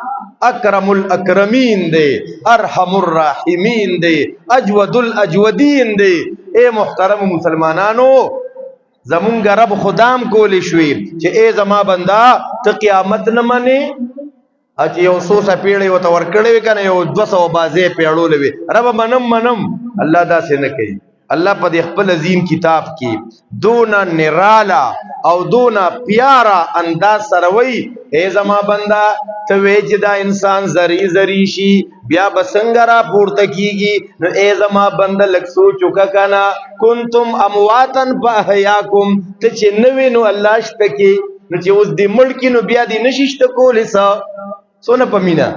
اکرم الاکرمین دے، ارحم الراحمین دے، اجود الاجودین دے. اے محترم مسلمانانو زمونگا رب خدام کولی شوی چه اے زما بندا تا قیامت نمانی اچھا یو سو سا پیڑی و تا ورکڑی وی کنا یو 200 بازی پیڑو لوی رب منم اللہ دا سے نکئی. اللہ پا دی خپل عظیم کتاب کی دونا نرالا او دونا پیارا انداز سروی اے زما بندہ تویج دا انسان زری زری شی بیا بسنگرا پورتا کیگی. نو اے زما بندہ لگ سوچو کنا کنتم امواتن پا احیاکم تچے نوی نو اللہ شتکی نو چے اس دی ملکی نو بیا دی نششت کولی سا سونا پا مینا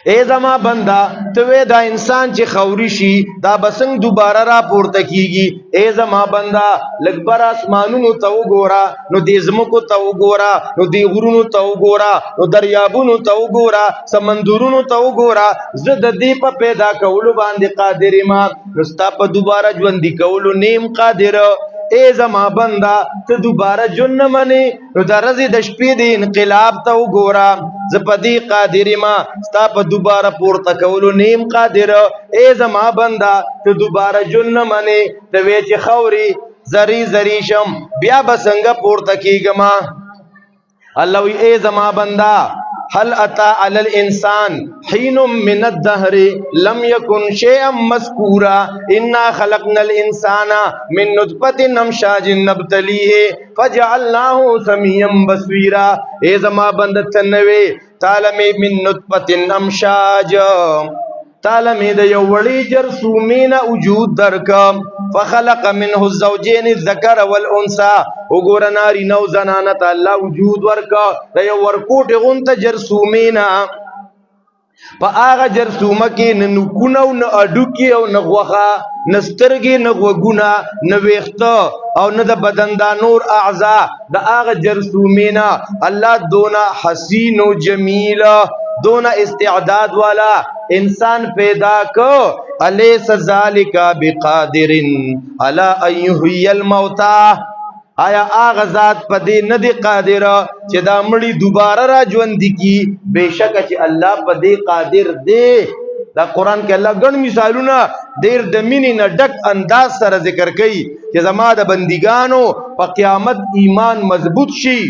اے زما بندا ته دا انسان چې خوري شي دا بسنګ دوباره را پورته کیږي. اے زما بندا لګبر اسمانونو ته وګورا، نو دې زمکو ته وګورا، نو دې غرونو ته وګورا، نو دریابونو ته وګورا، سمندرونو ته وګورا. زه د دې په پیدا کولو باندې قادر ما، نو ستا په دوباره ژوند کولو نیم قادر. اے زما بندا ته دوباره جون نه منې، نو د ورځې د شپې د انقلاب ته وګوره، زه په دې قادر ما ستا په دوباره پورته کولو نیم قادر. اے زما بندا ته دوباره جون نه منې، ته وې چې خوري زری زری شم بیا به څنګه پورته کېږم. الله وی اے زما بندا هل اتا علی الانسان حين من الدهر لم يكن شيئا مذكورا انا خلقنا الانسان من نطفه امشاج نبتليه فجعلناه سميعا بصيرا. اے زما بندا تنوي تعالی من نطفه امشاج، تعالی می د یو وړي جرثومین وجود درک، فخلق منه الزوجين الذكر والانثى، وګور ناری نو زنانه ته الله وجود ورک د یو ورکوټ غونته جرثومینا. په هغه جرثومه کې نه نکونه او نه اډوکی او نه غوخه، نه سترګې، نه غوږونه، نه ویښته او نه د بدن دا نور اعضاء. د هغه جرثومینا الله دونه حسین و جمیل، دونه استعداد والا انسان پیدا کو. الیس ذالک بقادر علی ان یحیی الموتى، آیا آغا ذات پا دے ندی قادر چه دا مڑی دوبارہ را جوند کی؟ بے شک چه اللہ پا دے قادر دے. دا قرآن کے اللہ گن مثالونا دیر دمینی نا ڈک انداز سر ذکر کئی چه زما دا بندگانو پا قیامت ایمان مضبوط شی.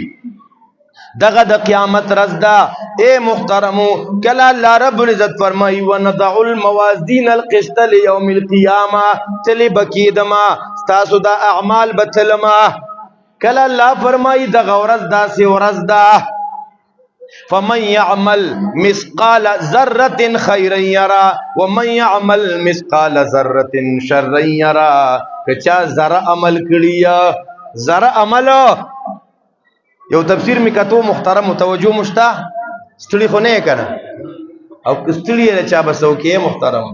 دغه د قیامت رز دا اے محترمو کلا اللہ رب العزت فرمائی وَنَضَعُ الْمَوَازِينَ الْقِسْطَ لِيَوْمِ الْقِيَامَةِ، چلی بکیدما ستاسو دا اعمال بتلما. کلا اللہ فرمائی دغه ورځ داسې ورځ دا فَمَنْ يَعْمَلْ مِثْقَالَ ذَرَّةٍ خَيْرًا يَرَى وَمَنْ يَعْمَلْ مِثْقَالَ ذَرَّةٍ شَرًّا يَرَى. کچا ذره عمل کړی، ذره عمل. یو تفسیر می کتو محترم توجه مشتا ستړي خو نه کنه، او ستړي له چا بسو کې محترم.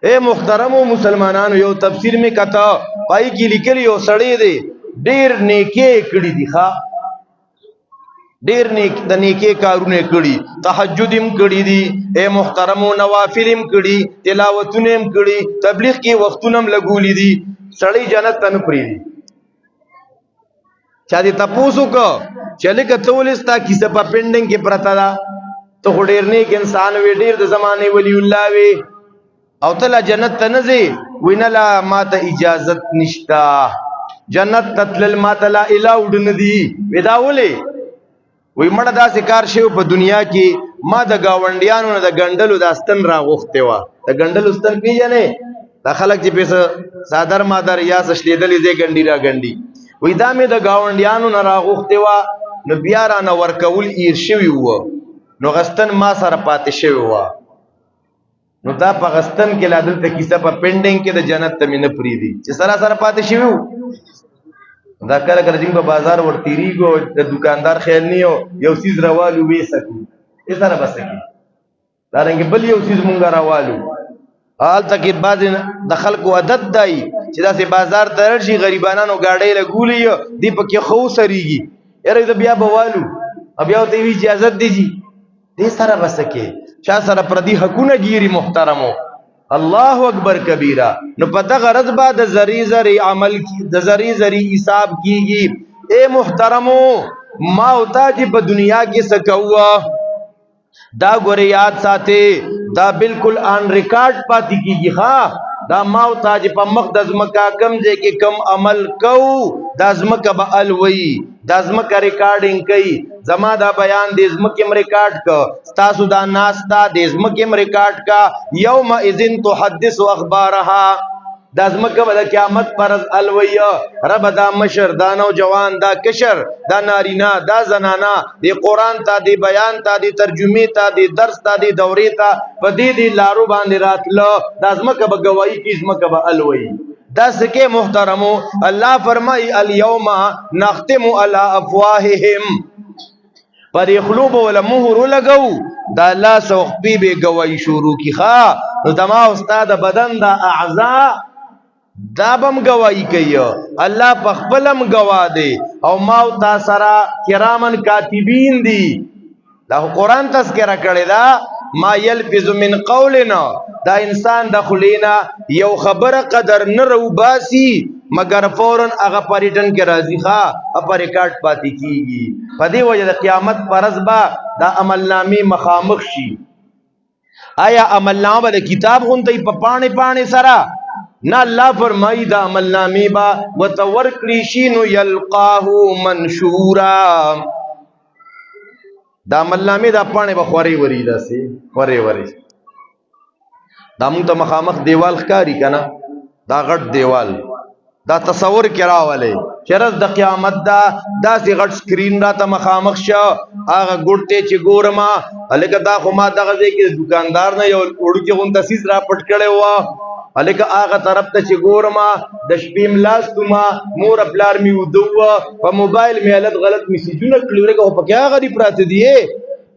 اے محترمو مسلمانانو یو تفسیر می کتا پای کې لیکلی یو سړی دی ډیر نیکی کړی دی، ښا ډیر نیک د نیکی کارونه کړی، تهجدم کړی دی، اے محترمو نوافلم کړی، تلاوتونه کړی، تبلیغ کې وختونه لګولې دي. سړی جنت ته نه پریږي. چا دې تپوسو کو چلے کتولستا کیسه په پینډنګ کې پرتا دا ته ډیر نیک انسان وی، ډیر د زمانه ولی الله وی، او تلا جنت ته نزي وینلا ماته اجازت نشتا جنت تتلل ماته لا اله ودن دی وداولې وی مړه داسې کار شیو په دنیا کې ما د گاونډیانو نه د ګندلو داستن را غوښته و. د ګندلو ستن پیژنې دا خلک چې پیسه صادر مادر یا سشلیدلې زې ګندی را ګندی وی دا مې د گاونډیانو نه را غوښته و، نو بیا را نه ورکول ایر شوی و، نو غستن ما سره پاتې شوی و. نو دا په غستن کې لا دلته کیسه په پینډینګ کې د جنت ته مې نه پریدي چې سره پاتې شوی و. دا کله کله چې په بازار ورتیریږو د دکاندار خیال نیو یو سیز راوالو وې سکو یې سره بسکی دا رنګ بل یو سیز مونږه راوالو. حال تک بعض د خلکو عادت دی چې داسې بازار ته راشي غریبانو گاډۍ لګولې دی پکې خو سریږي یاره بیا بوالو بیا ته وی اجازه دیږي دې سره بسکه چا سره پردي حقونه ګيري. محترمو الله اکبر کبیره. نو په دغه غرض با د زری زری عمل کی د زری زری حساب کیږي. اے محترمو ما او تا چې په دنیا کې سکوا دا ګورې یاد ساته دا بالکل آن ریکارډ پاتې کیږي. ها دا ما او تا چې په مقدس مکا کم ځای کې کم عمل کو دا زمکه به الوی دا زمکه ریکارډینګ کوي. زما دا بیان د زمکه ریکارډ کا تاسو دا ناستا د زمکه ریکارډ کا یوم اذن تحدث اخبارها. دا زمکه د قیامت پر الوی رب دا مشر دا نوجوان دا کشر دا نارینا دا زنانا دی قرآن تا دی بیان تا دی ترجمه تا دی درس تا دی دوری تا پا دی لارو باندې راتلو دا زمکه با گواہی کی زمکه با الوی. دا سکے محترمو اللہ فرمائی الیوم نختم علی افواہہم پر اخلوب ولا مہر لگو دا الله سوخپی به گواہی شروع کی خوا نو دما استاد بدن دا اعضاء دا بم گواہی کوي الله پخپلم گواه دی او ما او تا سرا کرامن کاتبین دی دا قرآن تذکرہ کړی دا ما یلفظ من قولنا دا انسان د خلینا یو خبره قدر نه رو باسی مگر فورن هغه پریټن کې راځي ښا په ریکارډ پاتې کیږي په دې وجه د قیامت پرز با دا عمل نامې مخامخ شي آیا عمل نامه د کتاب غونډې په پانه پانه سره نه الله فرمایي دا عمل نامې با وتور کړی شي نو یلقاه منشورا دا عمل نامې دا پانه به خوري وری داسي خوري وری دا مونږ ته مخامخ دیوال ښکاری کنه دا غټ دیوال دا تصور کراوله چرز د قیامت دا داسې غټ سکرین را ته مخامخ شو هغه ګورته چې ګورما الکه دا خو ما دغه ځای کې دکاندار نه یو وړوکی غون تاسیس را پټ کړي و الکه هغه طرف ته چې ګورما د شپې ملاستما مور خپلار می ودو په موبایل می غلط میسجونه کړي ورګه په کې هغه دی پراته دی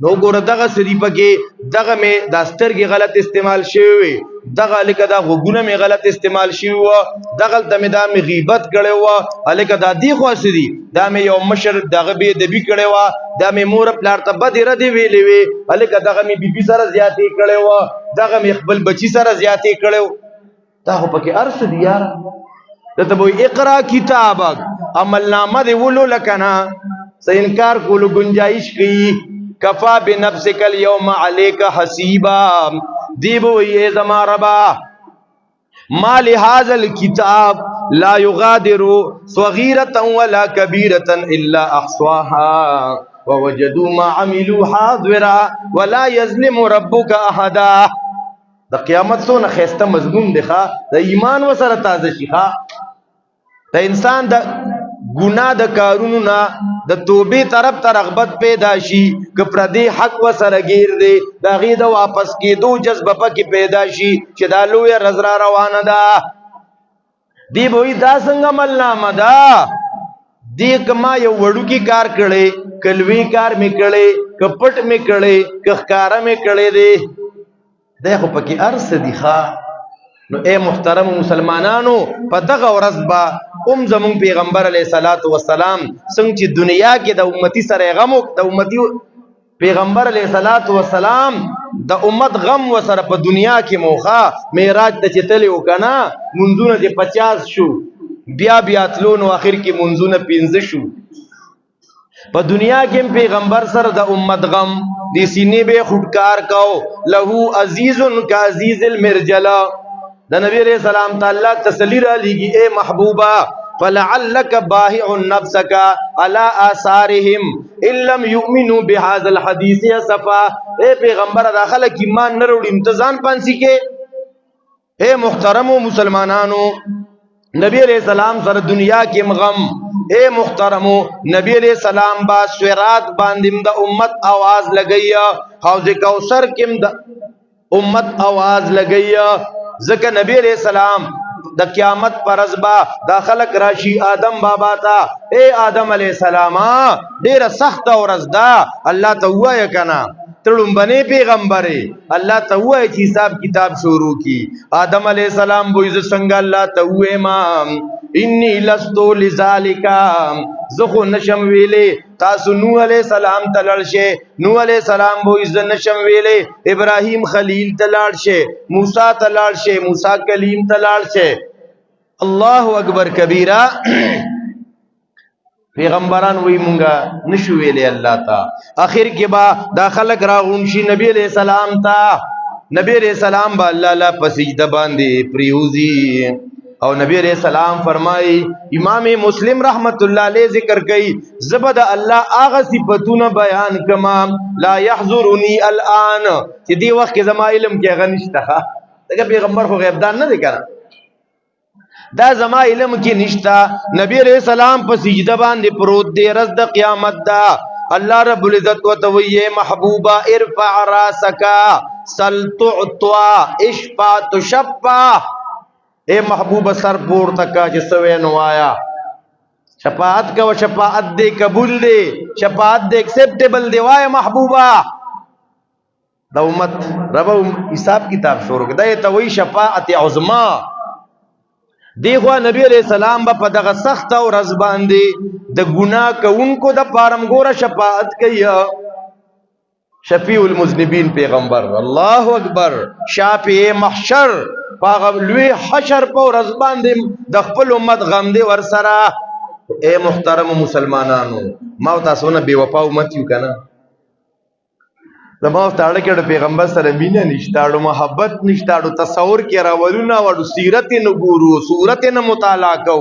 نو ګوره دغه سړي پکې دغه می د سترګې غلط استعمال شوی دغه الکه دا غوګونه می غلط استعمال شوی دغه ته می دا می غیبت کړي و الکه دا دی خو سړي دا می یو مشر دغه به د بي کړي و دا می مور خپلار ته بد ردی ویلې وی الکه دغه می بي سره زیاتې کړي و دغه می خپل بچی سره زیاتې کړي دا خو پکې ارس دی یار ته به اقرا کتابک عمل نامه دی ولو لکنا سې انکار کولو گنجائش کی کفا بنفسک اليوم عليك حسیبا دی بو یہ زما ربا ما لهذا الكتاب لا يغادر صغيرة ولا كبيرة الا احصاها ووجدوا ما عملوا حاضرا ولا يظلم ربك احدا د قیامت سونه خسته مضمون دی ښا د ایمان وسره تازه شي ښا د انسان د ګناه د کارونو نه د توبې طرف ته رغبت پیدا شي که پر دې حق وسره گیر دی دا غي د واپس کېدو جذبه پکې پیدا شي چې دا لوی رزرا روانه ده دی به دا څنګه عمل نامه ده دی کما یو وړو کې کار کړي کلوي کار می کړي کپټ می کړي کخکارا می کړي دی دا خو پکې ارس دي ښا نو اے محترم مسلمانانو په دغه ورځ با زمون پیغمبر علیه الصلاۃ والسلام څنګه چې دنیا کې د امتی سره غم د امتی پیغمبر علیه الصلاۃ والسلام د امت غم وسره په دنیا کې موخه معراج ته چتلې وکنا منځونه د 50 شو بیا تلونو اخر کې منځونه 15 شو په دنیا کې پیغمبر سره د امت غم دی سینې به خودکار کو له عزیز کا عزیز المرجلا د نبی علیہ السلام تعالی تسلی را لګي اے محبوبا فلعلک باهع نفسک علی آثارهم ان لم یؤمنوا بهذا الحديث اسفا اے پیغمبر داخله کی ایمان نه وروړي امتحان پانسی کې اے محترم مسلمانانو نبی علیہ السلام سره دنیا کې مغم اے محترمو نبی علیہ السلام با سورات باندې د امت आवाज لګیا حوض کوثر کې د امت आवाज لګیا ځکه نبی علیہ السلام د قیامت پر ازبا دا خلق راشي آدم بابا تا اے آدم علیہ السلام ډیره سخت ورځ دا الله ته وایه کنا تړم بنه پیغمبره الله ته وایي چې حساب کتاب شروع کی آدم علیہ السلام بو عزت څنګه الله ته وایي ما انی لستو لذالک زخو نشم ویلې تاسو نوح علیہ السلام تلل شه نوح علیہ السلام بو عزت نشم ویلې ابراهیم خلیل تلل شه موسی تلل شه موسی کلیم تلل شه الله اکبر کبیره پیغمبران وی مونږه نشو ویلې الله تا اخر کې با دا خلق راغون شي نبی علیہ السلام تا نبی علیہ السلام با الله لا پسجده باندې پریوزی او نبی علیہ السلام فرمائی امام مسلم رحمت اللہ علیہ ذکر کئی زبد اللہ آغا صفتون بیان کما لا یحضرنی الان چې دی وقت کې زما علم کې غنشتخه دغه پیغمبر خو غیب دان نه دی کړه دا زما علم کې نشتا نبی علیہ السلام په سجده باندې پروت دی رز د قیامت دا اللہ رب العزت و تویے محبوبہ ارفع راسکا سل تعطوا اشفا تشفا اے محبوب سر پور تکا جسوے نوایا شفاعت کا و شفاعت دے قبول دے شفاعت دے ایکسپٹیبل دے وائے محبوبہ دا امت رب حساب کتاب شروع کړه دا ته وی شفاعت عظما دیغه نبی علیہ السلام په دغه سخت او رز باندې د ګناه کوونکو د پارم ګوره شفاعت کوي شفیع المذنبین پیغمبر الله اکبر شافع محشر پاغه لوی حشر په رز باندې د خپل امت غم دی ور سره اے محترم مسلمانانو ما تاسو نه بے وفا امت یو کنه زما ستاره کې د پیغمبر سره مینه نشته محبت نشته تصور کې راولونه وړو سیرت نه ګورو صورت نه مطالعه کو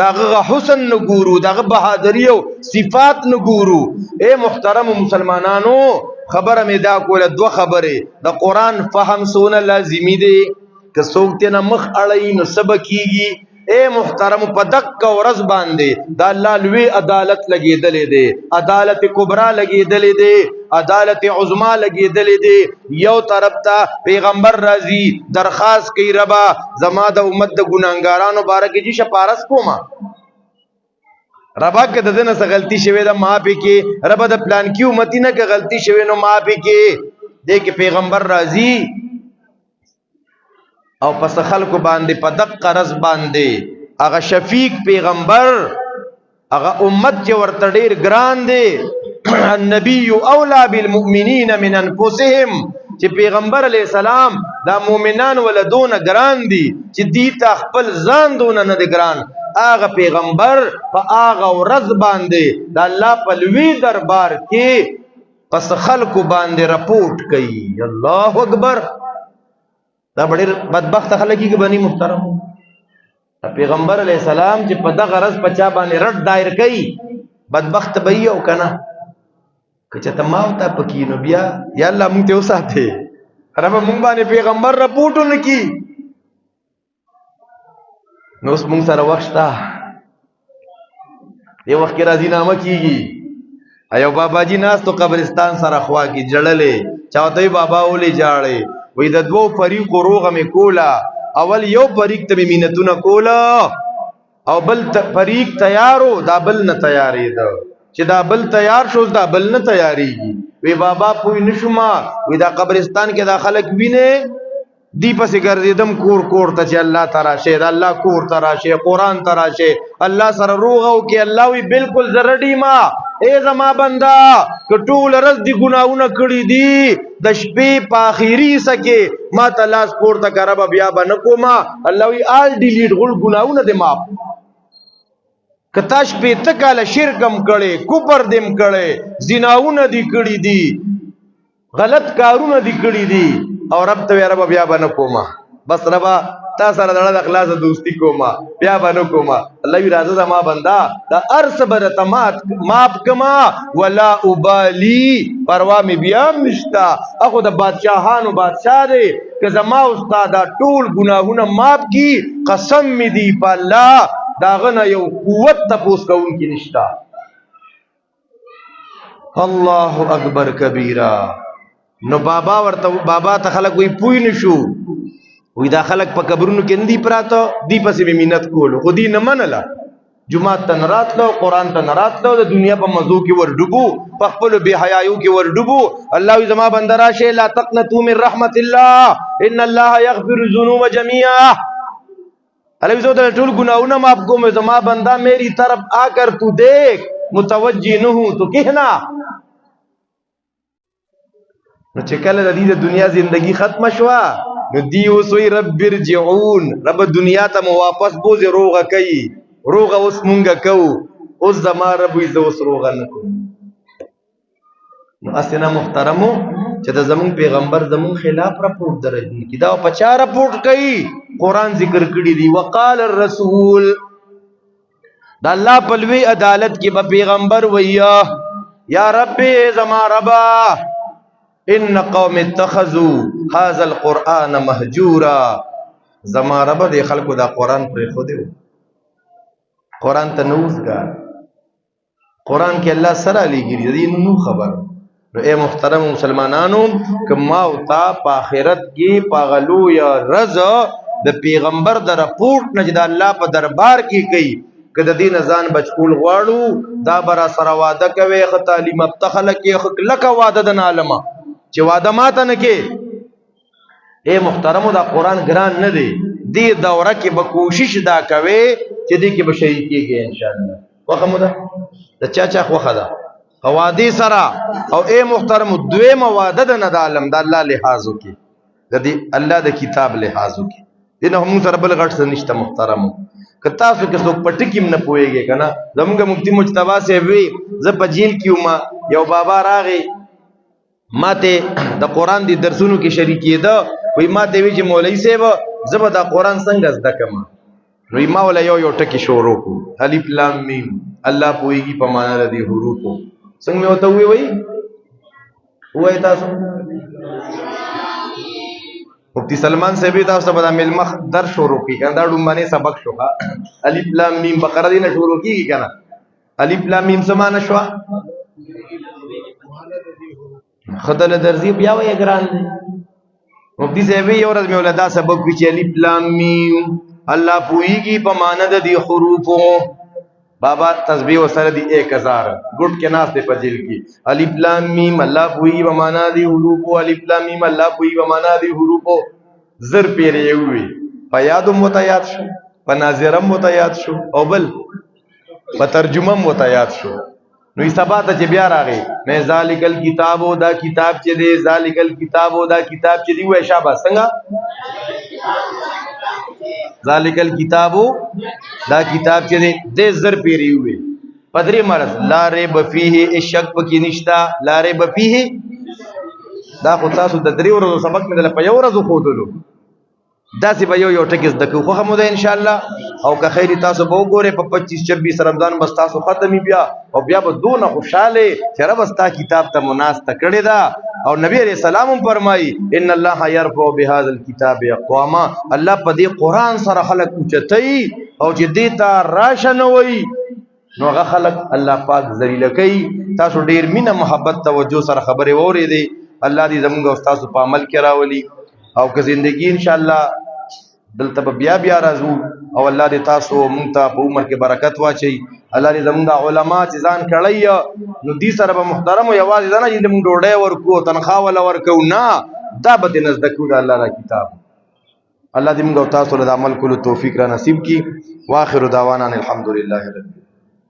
داغه حسن نه ګورو داغه بهادری او صفات نه ګورو اے محترم مسلمانانو خبره مې دا کوله دوه خبره د قران فهم سونه لازمی دی که څوک ته مخ اړای نو سبق کیږي اے محترم په دک ورځ باندې دا الله لوی عدالت لګیدلې دی عدالت کبرا لګیدلې دی عدالت عظما لګیدلې دی یو طرف ته پیغمبر راضی درخواست کوي ربا زما د امت د ګناګارانو بارکه چې شپارس کوما ربا که د دنه څه غلطی شوی د معافي کې ربا د پلان کې امتی نه که غلطی شوی نو معافي کې دې کې پیغمبر راضی او پس خلکو باندې په دق قرض باندې هغه شفیق پیغمبر هغه امت چې ورته ډیر ګران دی النبی اولا بالمؤمنین من انفسهم چې پیغمبر علی السلام دا مؤمنان ولدون ګران دي چې دی ته خپل ځان دون نه دی ګران هغه پیغمبر په هغه ورځ باندې د الله په لوی دربار کې پس خلکو باندې رپورټ کوي الله اکبر دا ډېر بدبخت خلک کې بني محترم پیغمبر علی السلام چې په دغه غرض پچا باندې رد دایر کوي بدبخت به یو کنه کچه ته ماو ته پکې نو بیا یا الله مونږ ته وساته رب مونږ باندې پیغمبر رپورټونه کی نو اوس مونږ سره وخت تا یو وخت راځي نامه کیږي ایو بابا جی ناس تو قبرستان سره خوا کی جړلې چاوته بابا ولې جاړې وې د دوو فریقو روغه مې کولا اول یو فریق ته مینتونه کولا او بل فریق تیارو دا بل نه تیارې ده چې دا بل تیار شو دا بل نه تیاریږي وې بابا پوی نشما وې دا قبرستان کې دا خلک وینه دی پسې ګرځیدم کور کور ته چې الله تعالی شه دا الله کور تعالی شه قران تعالی شه الله سره روغه او کې الله وی بالکل زردی ما اے زما بندا کټول رز دی ګناونه کړی دی د شپې په اخیری سکه ما تلاش پورته کرب بیا بن کوما الله وی آل ډیلیټ غل ګناونه دې ما کتاش په تکاله شرکم کړي کوپر دیم کړي زناونه دی کړی دی غلط کارونه دی کړی دی او رب ته رب بیا بن کوما بس ربا تا سره د اخلاص دوستی کوما بیا بنو کوما الله وی راځه ما بندا دا ارس برتمات ماپ کما ولا ابالی پروا می بیا مشتا اخو د بادشاہانو بادشاہ دی که زما استاد ټول گناهونه ماپ کی قسم می دی په الله داغه یو قوت تپوس کوون کی نشتا الله اکبر کبیره نو بابا ورته بابا ته خلک وی پوی نشو وی دا خلک په قبرونو کې ندی پراته دی پسې مینت کولو خو دی نه منله جمعه ته نراتلو قران ته نراتلو د دنیا په مزو کې ور ډوبو په خپل بے حیايو کې ور ډوبو الله وی زما بنده راشه لا تقنطوا من رحمت الله ان الله يغفر الذنوب جميعا الله وی زو ته ټول ګناونه معاف کوم زما بنده میری طرف آ کر تو دیکھ متوجی نہ ہوں تو کہنا نو چې کله د دې دنیا زندگی ختم شوا نو دی وسوی رب ارجعون رب دنیا ته واپس بوزي روغه کوي روغه اوس مونږه کو اوس زما رب وي زه اوس روغه نه کوم نو اسنه محترمو چې د زمون پیغمبر زمون خلاف راپورټ درځي کی دا په چا راپورټ کوي قران ذکر کړی دی وقال الرسول دا الله په لوی عدالت کې به پیغمبر ویا یا رب زما ربا ان قوم اتخذوا هذا القرآن مهجورا زما رب دې خلکو دا قرآن پر خو دیو قرآن ته نوزګار قرآن کې الله سره لګیږي دې نو خبر نو اے محترم مسلمانانو کما او تا په آخرت کې پاغلو یا رضا د پیغمبر د رپورټ نه د الله په دربار کې کوي کله دین ځان بچول غواړو دا برا سره وعده کوي خ تعلیم ابتخله کې لکه وعده د عالمه چې واده ماته نه کې. اے محترمو دا قرآن ګران نه دی. دې دوره کې به کوشش دا کوي چې دې کې به شریک کېږي ان شاء الله. وخه مو ده د چا خوخه ده وادي سره. او اے محترمو دویمه واده ده نه د عالم د الله لحاظو کې، د دې الله د کتاب لحاظو کې. دې نه هم سره بل غټ څه نشته محترمو. که تاسو کې څوک په ټکي نه پوهېږي که نه، زمونږ مفتي مجتبی صاحب وی زه په جیل کې وم، یو بابا راغی ما ته د قرآن د درسونو کې شریکېده. وی ما ته وی چې مولوي صاحب زه به دا قرآن څنګه زده کړم؟ نو ما ولا یو ټکي شروع کړو، الف لام میم، الله پوهېږي په معنا د دې حروفو. څنګه مې ورته ووایي تاسو مفتی سلمان صاحب تاسو به د ملمخ در شروع کړي کنه، دا ډومبني سبق شو. الف لام میم بقره دې نه شروع کیږي کنه. الف لام میم څه معنی شو؟ خدای درځي بیا وایي ګران دی. مفتی صاحب یو ورځ مې ولدا سبق وی چې الف لام میم الله پوهیږي په معنا د دې حروفو. بابا تسبیح وسره دی 1000 ګډ کې ناس ته پجل کی. الف لام میم الله پوهیږي په معنا د حروفو. الف لام میم الله پوهیږي په معنا د حروفو. زر پیری وی په یادم متیاد شو، په ناظرم متیاد شو، او بل په ترجمه متیاد شو. نو سبا ته چې بیا راغی مې ذالک الکتاب او دا کتاب چې دی، ذالک الکتاب او دا کتاب چې دی وای شابه څنګه ذالک الکتاب دا کتاب چې دی د زر پیری وي. پدری مرز لا ریب فیه شک پکې نشتا. لا ریب فیه دا خو تاسو د 3 ورځې سبق مې د په یو ورځ خو دلو داسې به یو ټکس د کو خو مده ان شاء الله. او که خیر تاسو به وګورئ په 25-26 رمضان بس تاسو ختمي بیا او بیا به دونه خوشاله چې رب استا کتاب ته مناسته کړی دا. او نبی علیہ السلام فرمایي ان الله يرفع بهذا الكتاب اقواما، الله په دې قران سره خلق اوچتای او چې دې ته راشنوي نو هغه خلق الله پاک ذلیل کوي. تاسو ډیر مینه محبت توجه سره خبره ووري دي. الله دې زموږ او تاسو په عمل کې راولي او که زندگی ان شاء الله دلته بیا راځو. او الله دې تاسو مونږ ته په عمر کې برکت واچي. الله دې زموږ علما چې ځان کړی نو دې سره به محترم یوازې نه چې موږ ډوډۍ ورکو تنخواه ولا ورکو، نه دا به دې نزد کو د الله را کتاب. الله دې موږ او تاسو له عمل کولو توفیق را نصیب کړي. واخر دعوانا الحمدلله رب